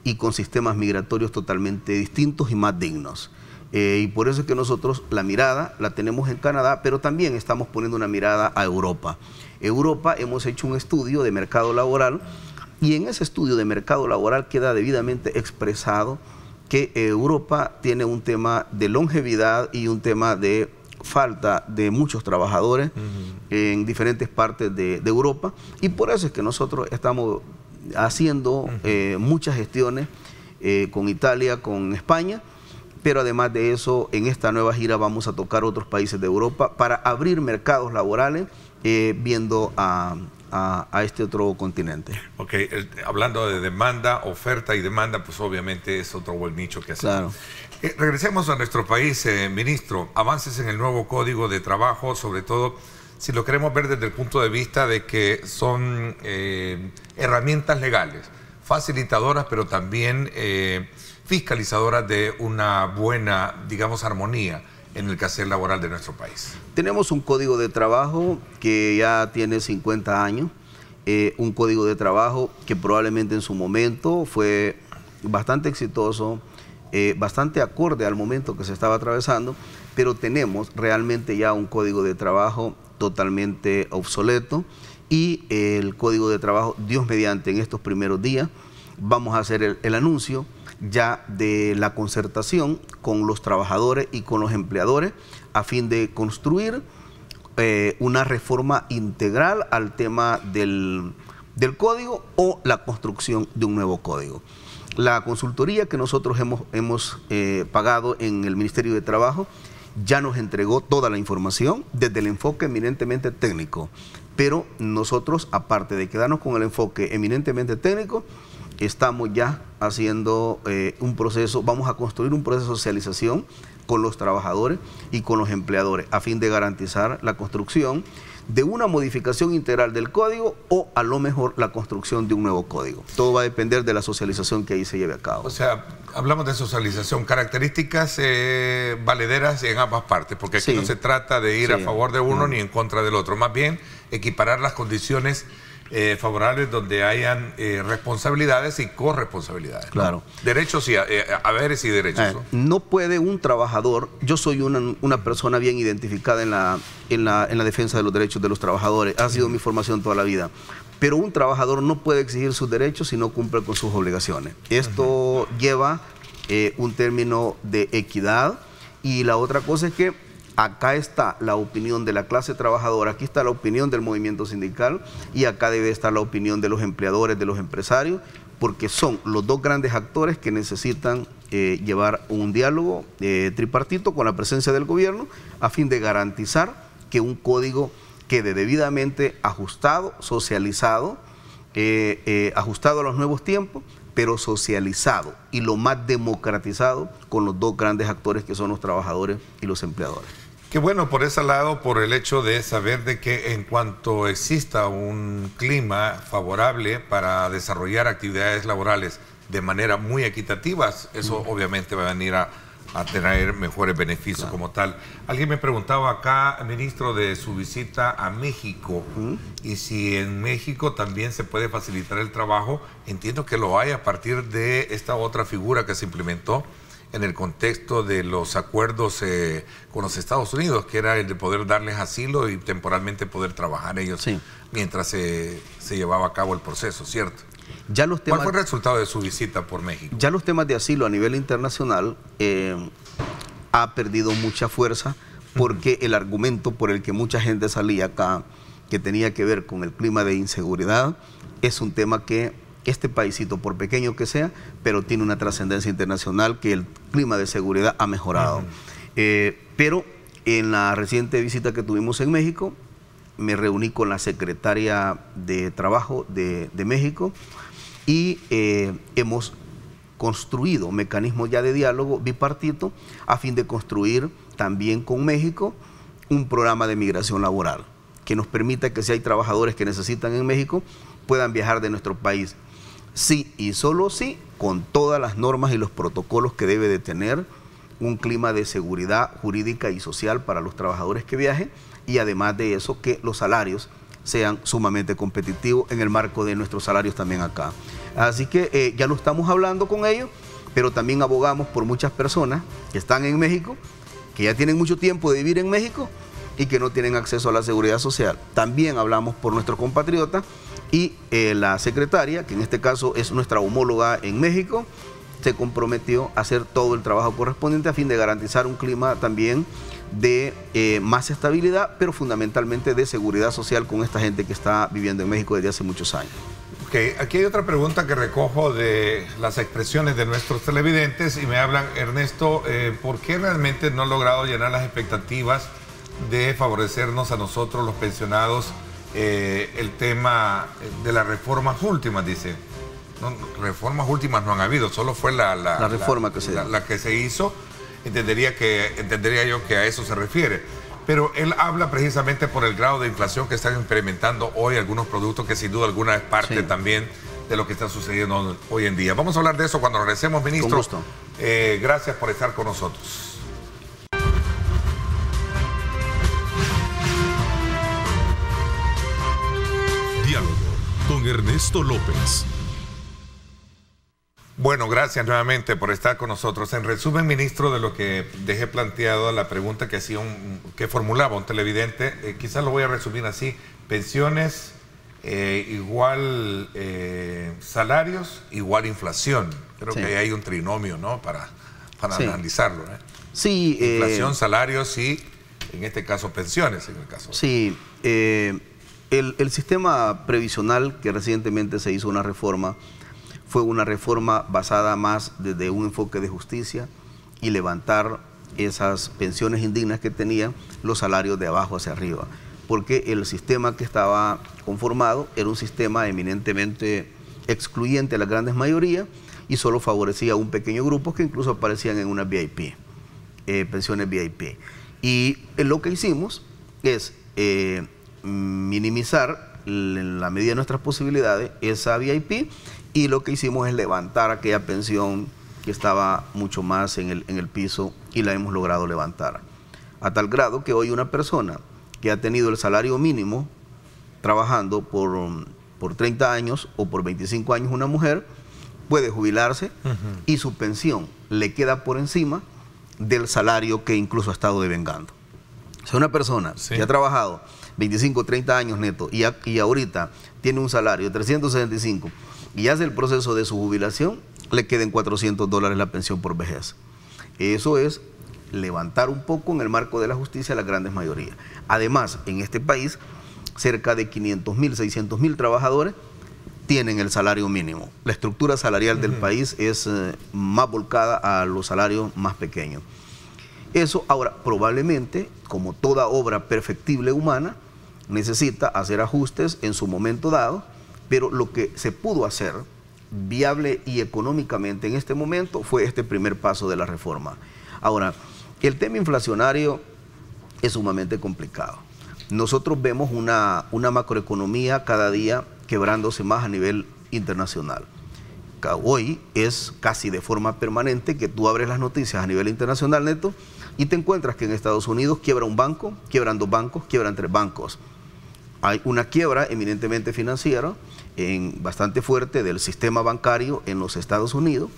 y con sistemas migratorios totalmente distintos y más dignos. Y por eso es que nosotros la mirada la tenemos en Canadá, pero también estamos poniendo una mirada a Europa. Europa, hemos hecho un estudio de mercado laboral y en ese estudio de mercado laboral queda debidamente expresado que Europa tiene un tema de longevidad y un tema de falta de muchos trabajadores en diferentes partes de Europa, y por eso es que nosotros estamos haciendo muchas gestiones con Italia, con España, pero además de eso, en esta nueva gira vamos a tocar otros países de Europa para abrir mercados laborales, viendo a a este otro continente. Ok, hablando de demanda, oferta y demanda, pues obviamente es otro buen nicho que hacer. Claro. Regresemos a nuestro país, ministro. Avances en el nuevo Código de Trabajo, sobre todo si lo queremos ver desde el punto de vista de que son herramientas legales, facilitadoras, pero también fiscalizadoras de una buena, digamos, armonía en el quehacer laboral de nuestro país. Tenemos un código de trabajo que ya tiene 50 años, un código de trabajo que probablemente en su momento fue bastante exitoso, bastante acorde al momento que se estaba atravesando, pero tenemos realmente ya un código de trabajo totalmente obsoleto y el código de trabajo, Dios mediante, en estos primeros días vamos a hacer el anuncio ya de la concertación con los trabajadores y con los empleadores a fin de construir una reforma integral al tema del código o la construcción de un nuevo código. La consultoría que nosotros hemos pagado en el Ministerio de Trabajo ya nos entregó toda la información desde el enfoque eminentemente técnico, pero nosotros, aparte de quedarnos con el enfoque eminentemente técnico, estamos ya haciendo un proceso, vamos a construir un proceso de socialización con los trabajadores y con los empleadores a fin de garantizar la construcción de una modificación integral del código o a lo mejor la construcción de un nuevo código. Todo va a depender de la socialización que ahí se lleve a cabo. O sea, hablamos de socialización, características valederas en ambas partes, porque aquí no se trata de ir a favor de uno ni en contra del otro, más bien equiparar las condiciones favorables donde hayan responsabilidades y corresponsabilidades. Claro. ¿No? Derechos y haberes y derechos. No puede un trabajador, yo soy una persona bien identificada en la defensa de los derechos de los trabajadores, ha sido mi formación toda la vida, pero un trabajador no puede exigir sus derechos si no cumple con sus obligaciones. Esto lleva un término de equidad y la otra cosa es que acá está la opinión de la clase trabajadora, aquí está la opinión del movimiento sindical y acá debe estar la opinión de los empleadores, de los empresarios, porque son los dos grandes actores que necesitan llevar un diálogo tripartito con la presencia del gobierno a fin de garantizar que un código quede debidamente ajustado, socializado, ajustado a los nuevos tiempos, pero socializado y lo más democratizado con los dos grandes actores que son los trabajadores y los empleadores. Qué bueno por ese lado, por el hecho de saber de que en cuanto exista un clima favorable para desarrollar actividades laborales de manera muy equitativa, eso obviamente va a venir a tener mejores beneficios como tal. Alguien me preguntaba acá, ministro, de su visita a México y si en México también se puede facilitar el trabajo. Entiendo que lo hay a partir de esta otra figura que se implementó en el contexto de los acuerdos con los Estados Unidos, que era el de poder darles asilo y temporalmente poder trabajar ellos mientras se llevaba a cabo el proceso, ¿cierto? Ya los temas, ¿cuál fue el resultado de su visita por México? Ya los temas de asilo a nivel internacional ha perdido mucha fuerza porque el argumento por el que mucha gente salía acá, que tenía que ver con el clima de inseguridad, es un tema que este paísito, por pequeño que sea, pero tiene una trascendencia internacional que el clima de seguridad ha mejorado. Pero en la reciente visita que tuvimos en México, me reuní con la secretaria de Trabajo de México y hemos construido mecanismos ya de diálogo bipartito a fin de construir también con México un programa de migración laboral que nos permita que si hay trabajadores que necesitan en México puedan viajar de nuestro país. Sí y solo sí, con todas las normas y los protocolos que debe de tener un clima de seguridad jurídica y social para los trabajadores que viajen y además de eso que los salarios sean sumamente competitivos en el marco de nuestros salarios también acá. Así que ya lo estamos hablando con ellos, pero también abogamos por muchas personas que están en México, que ya tienen mucho tiempo de vivir en México y que no tienen acceso a la seguridad social. También hablamos por nuestros compatriotas y la secretaria, que en este caso es nuestra homóloga en México, se comprometió a hacer todo el trabajo correspondiente a fin de garantizar un clima también de más estabilidad, pero fundamentalmente de seguridad social con esta gente que está viviendo en México desde hace muchos años. Okay. Aquí hay otra pregunta que recojo de las expresiones de nuestros televidentes y me hablan, Ernesto, ¿por qué realmente no han logrado llenar las expectativas de favorecernos a nosotros los pensionados el tema de las reformas últimas, dice. No, reformas últimas no han habido, solo fue la reforma que se hizo. Entendería yo que a eso se refiere. Pero él habla precisamente por el grado de inflación que están experimentando hoy algunos productos, que sin duda alguna es parte también de lo que está sucediendo hoy en día. Vamos a hablar de eso cuando regresemos, ministro. Con gusto. Gracias por estar con nosotros. Diálogo con Ernesto López. Bueno, gracias nuevamente por estar con nosotros. En resumen, ministro, de lo que dejé planteado, la pregunta que formulaba un televidente, quizás lo voy a resumir así: pensiones igual salarios igual inflación. Creo que ahí hay un trinomio, ¿no? Para analizarlo, ¿eh? Sí. Inflación, salarios y, en este caso, pensiones. En el caso. Sí. El sistema previsional, que recientemente se hizo una reforma, fue una reforma basada más desde un enfoque de justicia y levantar esas pensiones indignas que tenían los salarios de abajo hacia arriba, porque el sistema que estaba conformado era un sistema eminentemente excluyente a la grandes mayorías y solo favorecía a un pequeño grupo que incluso aparecían en una VIP, pensiones VIP. Y lo que hicimos es minimizar en la medida de nuestras posibilidades esa VIP, y lo que hicimos es levantar aquella pensión que estaba mucho más en el piso, y la hemos logrado levantar. A tal grado que hoy una persona que ha tenido el salario mínimo trabajando por 30 años o por 25 años, una mujer, puede jubilarse y su pensión le queda por encima del salario que incluso ha estado devengando. O sea, una persona que ha trabajado 25, 30 años neto y ahorita tiene un salario de 365 y hace el proceso de su jubilación, le queden $400 la pensión por vejez. Eso es levantar un poco en el marco de la justicia a las grandes mayorías. Además, en este país, cerca de 500.000, 600.000 trabajadores tienen el salario mínimo. La estructura salarial del país es más volcada a los salarios más pequeños. Eso, ahora, probablemente, como toda obra perfectible humana, necesita hacer ajustes en su momento dado, pero lo que se pudo hacer viable y económicamente en este momento fue este primer paso de la reforma. Ahora, el tema inflacionario es sumamente complicado. Nosotros vemos una macroeconomía cada día quebrándose más a nivel internacional. Hoy es casi de forma permanente que tú abres las noticias a nivel internacional, Neto, y te encuentras que en Estados Unidos quiebra un banco, quiebran 2 bancos, quiebran 3 bancos. Hay una quiebra eminentemente financiera, bastante fuerte, del sistema bancario en los Estados Unidos.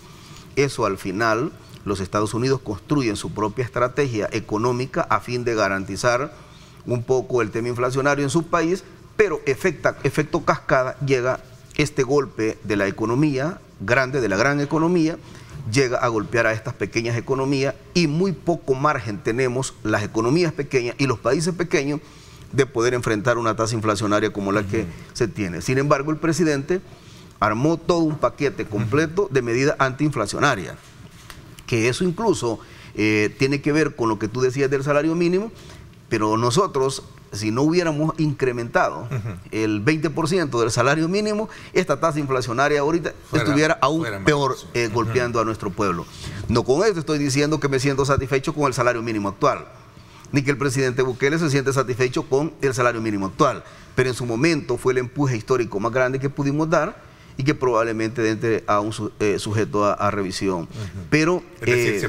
Eso, al final, los Estados Unidos construyen su propia estrategia económica a fin de garantizar un poco el tema inflacionario en su país, pero efecto cascada, llega este golpe de la economía grande, de la gran economía, llega a golpear a estas pequeñas economías, y muy poco margen tenemos las economías pequeñas y los países pequeños de poder enfrentar una tasa inflacionaria como la que se tiene. Sin embargo, el presidente armó todo un paquete completo de medidas antiinflacionarias, que eso incluso tiene que ver con lo que tú decías del salario mínimo, pero nosotros, si no hubiéramos incrementado el 20% del salario mínimo, esta tasa inflacionaria ahorita estuviera aún peor golpeando a nuestro pueblo. No con esto estoy diciendo que me siento satisfecho con el salario mínimo actual, ni que el presidente Bukele se siente satisfecho con el salario mínimo actual, pero en su momento fue el empuje histórico más grande que pudimos dar y que probablemente entre a un sujeto a revisión. Pero es decir, se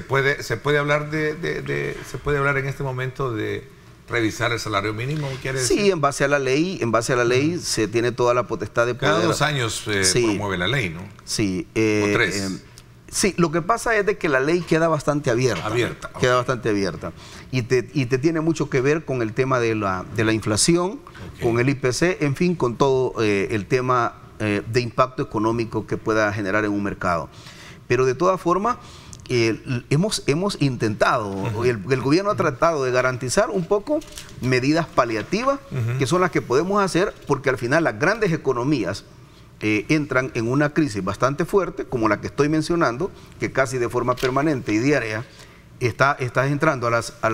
puede hablar se puede hablar en este momento de revisar el salario mínimo, ¿quiere decir? Sí, en base a la ley, se tiene toda la potestad de poder. Cada 2 años promueve la ley, ¿no? Sí. O 3. Sí, lo que pasa es de que la ley queda bastante abierta. Queda bastante abierta. Y te tiene mucho que ver con el tema de la inflación, con el IPC, en fin, con todo el tema de impacto económico que pueda generar en un mercado. Pero de todas formas, hemos intentado, el gobierno ha tratado de garantizar un poco medidas paliativas, que son las que podemos hacer, porque al final las grandes economías entran en una crisis bastante fuerte, como la que estoy mencionando, que casi de forma permanente y diaria estás entrando a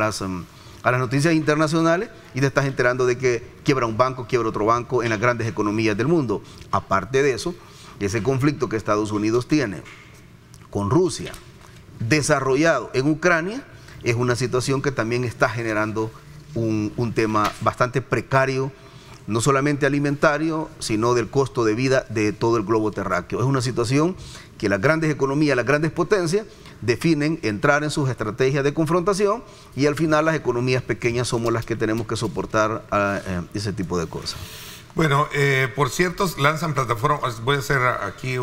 a las noticias internacionales y te estás enterando de que quiebra un banco, quiebra otro banco en las grandes economías del mundo. Aparte de eso, ese conflicto que Estados Unidos tiene con Rusia, desarrollado en Ucrania, es una situación que también está generando un tema bastante precario, no solamente alimentario, sino del costo de vida de todo el globo terráqueo. Es una situación que las grandes economías, las grandes potencias, definen entrar en sus estrategias de confrontación y al final las economías pequeñas somos las que tenemos que soportar ese tipo de cosas. Bueno, por cierto, lanzan plataformas, voy a hacer aquí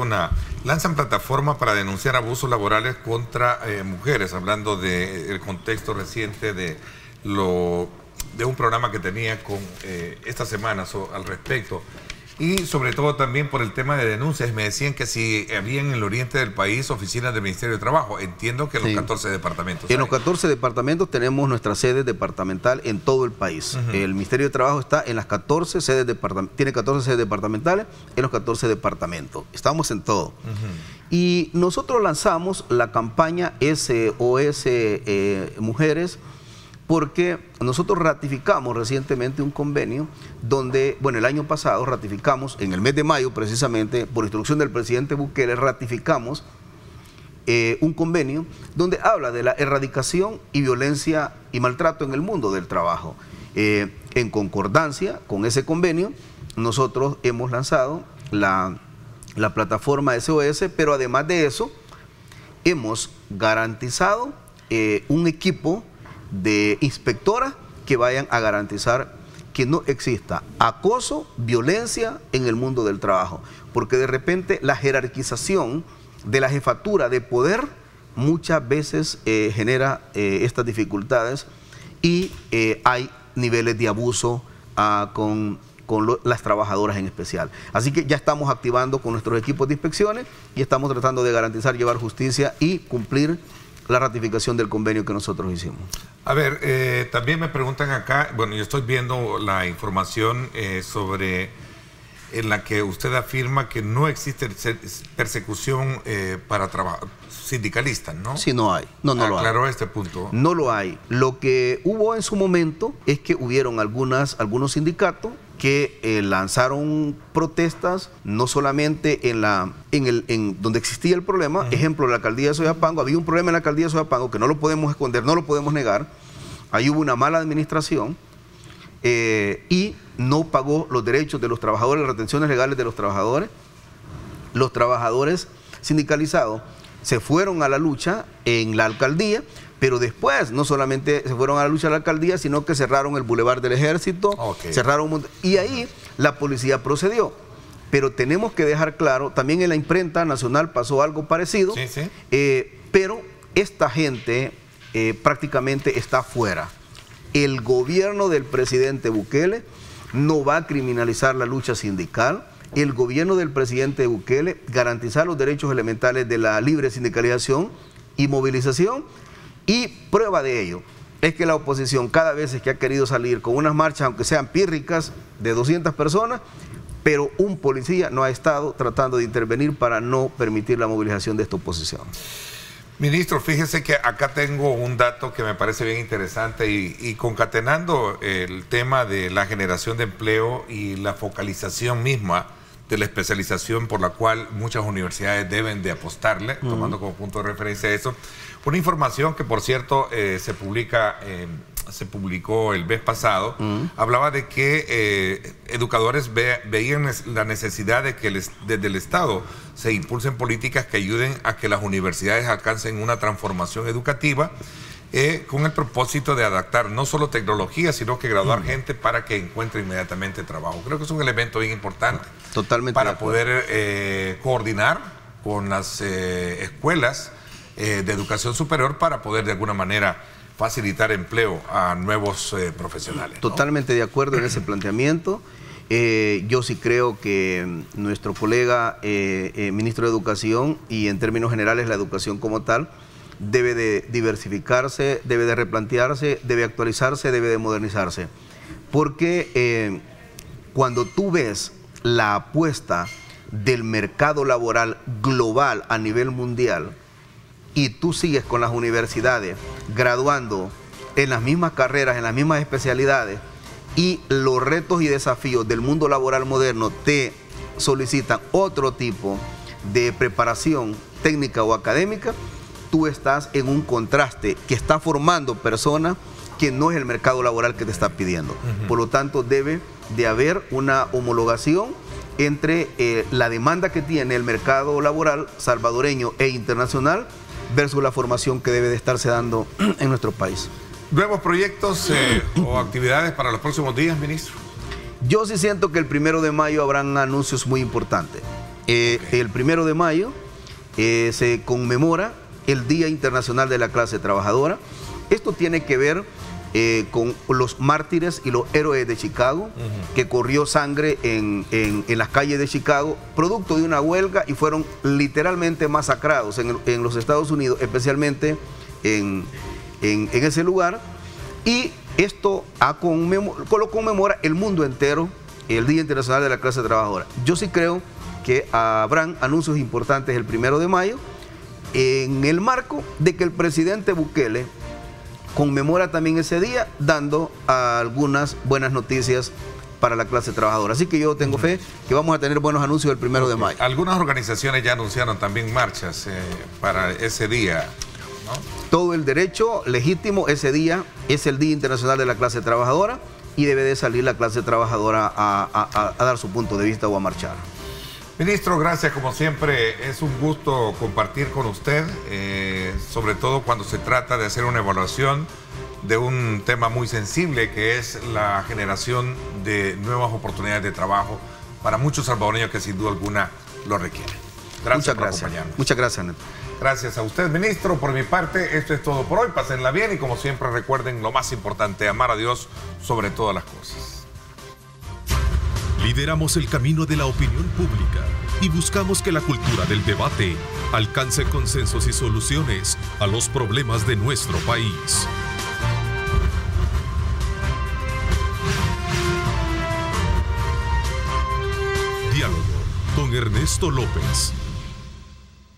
lanzan plataforma para denunciar abusos laborales contra mujeres, hablando del contexto reciente de un programa que tenía con esta semana al respecto. Y sobre todo también por el tema de denuncias. Me decían que si había en el oriente del país oficinas del Ministerio de Trabajo. Entiendo que en los 14 departamentos. En los 14 departamentos tenemos nuestra sede departamental en todo el país. El Ministerio de Trabajo está en las 14 sedes departamentales, tiene 14 sedes departamentales en los 14 departamentos. Estamos en todo. Y nosotros lanzamos la campaña SOS Mujeres, porque nosotros ratificamos recientemente un convenio donde, bueno, el año pasado ratificamos, en el mes de mayo precisamente, por instrucción del presidente Bukele, ratificamos un convenio donde habla de la erradicación y violencia y maltrato en el mundo del trabajo. En concordancia con ese convenio, nosotros hemos lanzado la plataforma SOS, pero además de eso, hemos garantizado un equipo de inspectoras que vayan a garantizar que no exista acoso, violencia en el mundo del trabajo, porque de repente la jerarquización de la jefatura de poder muchas veces genera estas dificultades y hay niveles de abuso con las trabajadoras en especial. Así que ya estamos activando con nuestros equipos de inspecciones y estamos tratando de garantizar, llevar justicia y cumplir la ratificación del convenio que nosotros hicimos. A ver, también me preguntan acá, bueno, yo estoy viendo la información en la que usted afirma que no existe persecución para sindicalistas, ¿no? Sí, no hay. No lo hay. Aclaró este punto. No lo hay. Lo que hubo en su momento es que hubieron algunos sindicatos que lanzaron protestas, no solamente en donde existía el problema. Ejemplo, la alcaldía de Soyapango, había un problema en la alcaldía de Soyapango que no lo podemos esconder, no lo podemos negar. Ahí hubo una mala administración y no pagó los derechos de los trabajadores, las retenciones legales de los trabajadores. Los trabajadores sindicalizados se fueron a la lucha en la alcaldía, pero después no solamente se fueron a la lucha de la alcaldía, sino que cerraron el Boulevard del Ejército, y ahí la policía procedió. Pero tenemos que dejar claro, también en la imprenta nacional pasó algo parecido, pero esta gente prácticamente está fuera. El gobierno del presidente Bukele no va a criminalizar la lucha sindical. El gobierno del presidente Bukele garantizar los derechos elementales de la libre sindicalización y movilización. Y prueba de ello es que la oposición cada vez que ha querido salir con unas marchas, aunque sean pírricas, de 200 personas, pero un policía no ha estado tratando de intervenir para no permitir la movilización de esta oposición. Ministro, fíjese que acá tengo un dato que me parece bien interesante y concatenando el tema de la generación de empleo y la focalización misma de la especialización por la cual muchas universidades deben de apostarle, tomando como punto de referencia eso. Una información que, por cierto, se publicó el mes pasado, hablaba de que educadores veían la necesidad de que desde el Estado se impulsen políticas que ayuden a que las universidades alcancen una transformación educativa con el propósito de adaptar no solo tecnología, sino que graduar gente para que encuentre inmediatamente trabajo. Creo que es un elemento bien importante. Totalmente. Para poder coordinar con las escuelas de educación superior para poder de alguna manera facilitar empleo a nuevos profesionales, ¿no? Totalmente de acuerdo en ese planteamiento. Yo sí creo que nuestro colega ministro de Educación y en términos generales la educación como tal debe de diversificarse, debe de replantearse, debe actualizarse, debe de modernizarse. Porque cuando tú ves la apuesta del mercado laboral global a nivel mundial y tú sigues con las universidades graduando en las mismas carreras, en las mismas especialidades, y los retos y desafíos del mundo laboral moderno te solicitan otro tipo de preparación técnica o académica, tú estás en un contraste que está formando personas que no es el mercado laboral que te está pidiendo. Por lo tanto, debe de haber una homologación entre la demanda que tiene el mercado laboral salvadoreño e internacional versus la formación que debe de estarse dando en nuestro país. ¿Nuevos proyectos o actividades para los próximos días, ministro? Yo sí siento que el 1 de mayo habrán anuncios muy importantes. El 1 de mayo se conmemora el Día Internacional de la Clase Trabajadora. Esto tiene que ver con los mártires y los héroes de Chicago, que corrió sangre en las calles de Chicago, producto de una huelga, y fueron literalmente masacrados en los Estados Unidos, especialmente en ese lugar. Y esto lo conmemora el mundo entero, el Día Internacional de la Clase Trabajadora. Yo sí creo que habrán anuncios importantes el 1 de mayo, en el marco de que el presidente Bukele conmemora también ese día, dando algunas buenas noticias para la clase trabajadora. Así que yo tengo fe que vamos a tener buenos anuncios el 1 de mayo. Algunas organizaciones ya anunciaron también marchas para ese día, ¿no? Todo el derecho legítimo, ese día es el Día Internacional de la Clase Trabajadora, y debe de salir la clase trabajadora a dar su punto de vista o a marchar. Ministro, gracias como siempre. Es un gusto compartir con usted, sobre todo cuando se trata de hacer una evaluación de un tema muy sensible, que es la generación de nuevas oportunidades de trabajo para muchos salvadoreños que sin duda alguna lo requieren. Gracias por acompañarnos. Muchas gracias, Neto. Gracias a usted, ministro. Por mi parte, esto es todo por hoy. Pásenla bien y, como siempre, recuerden lo más importante: amar a Dios sobre todas las cosas. Lideramos el camino de la opinión pública y buscamos que la cultura del debate alcance consensos y soluciones a los problemas de nuestro país. Diálogo con Ernesto López.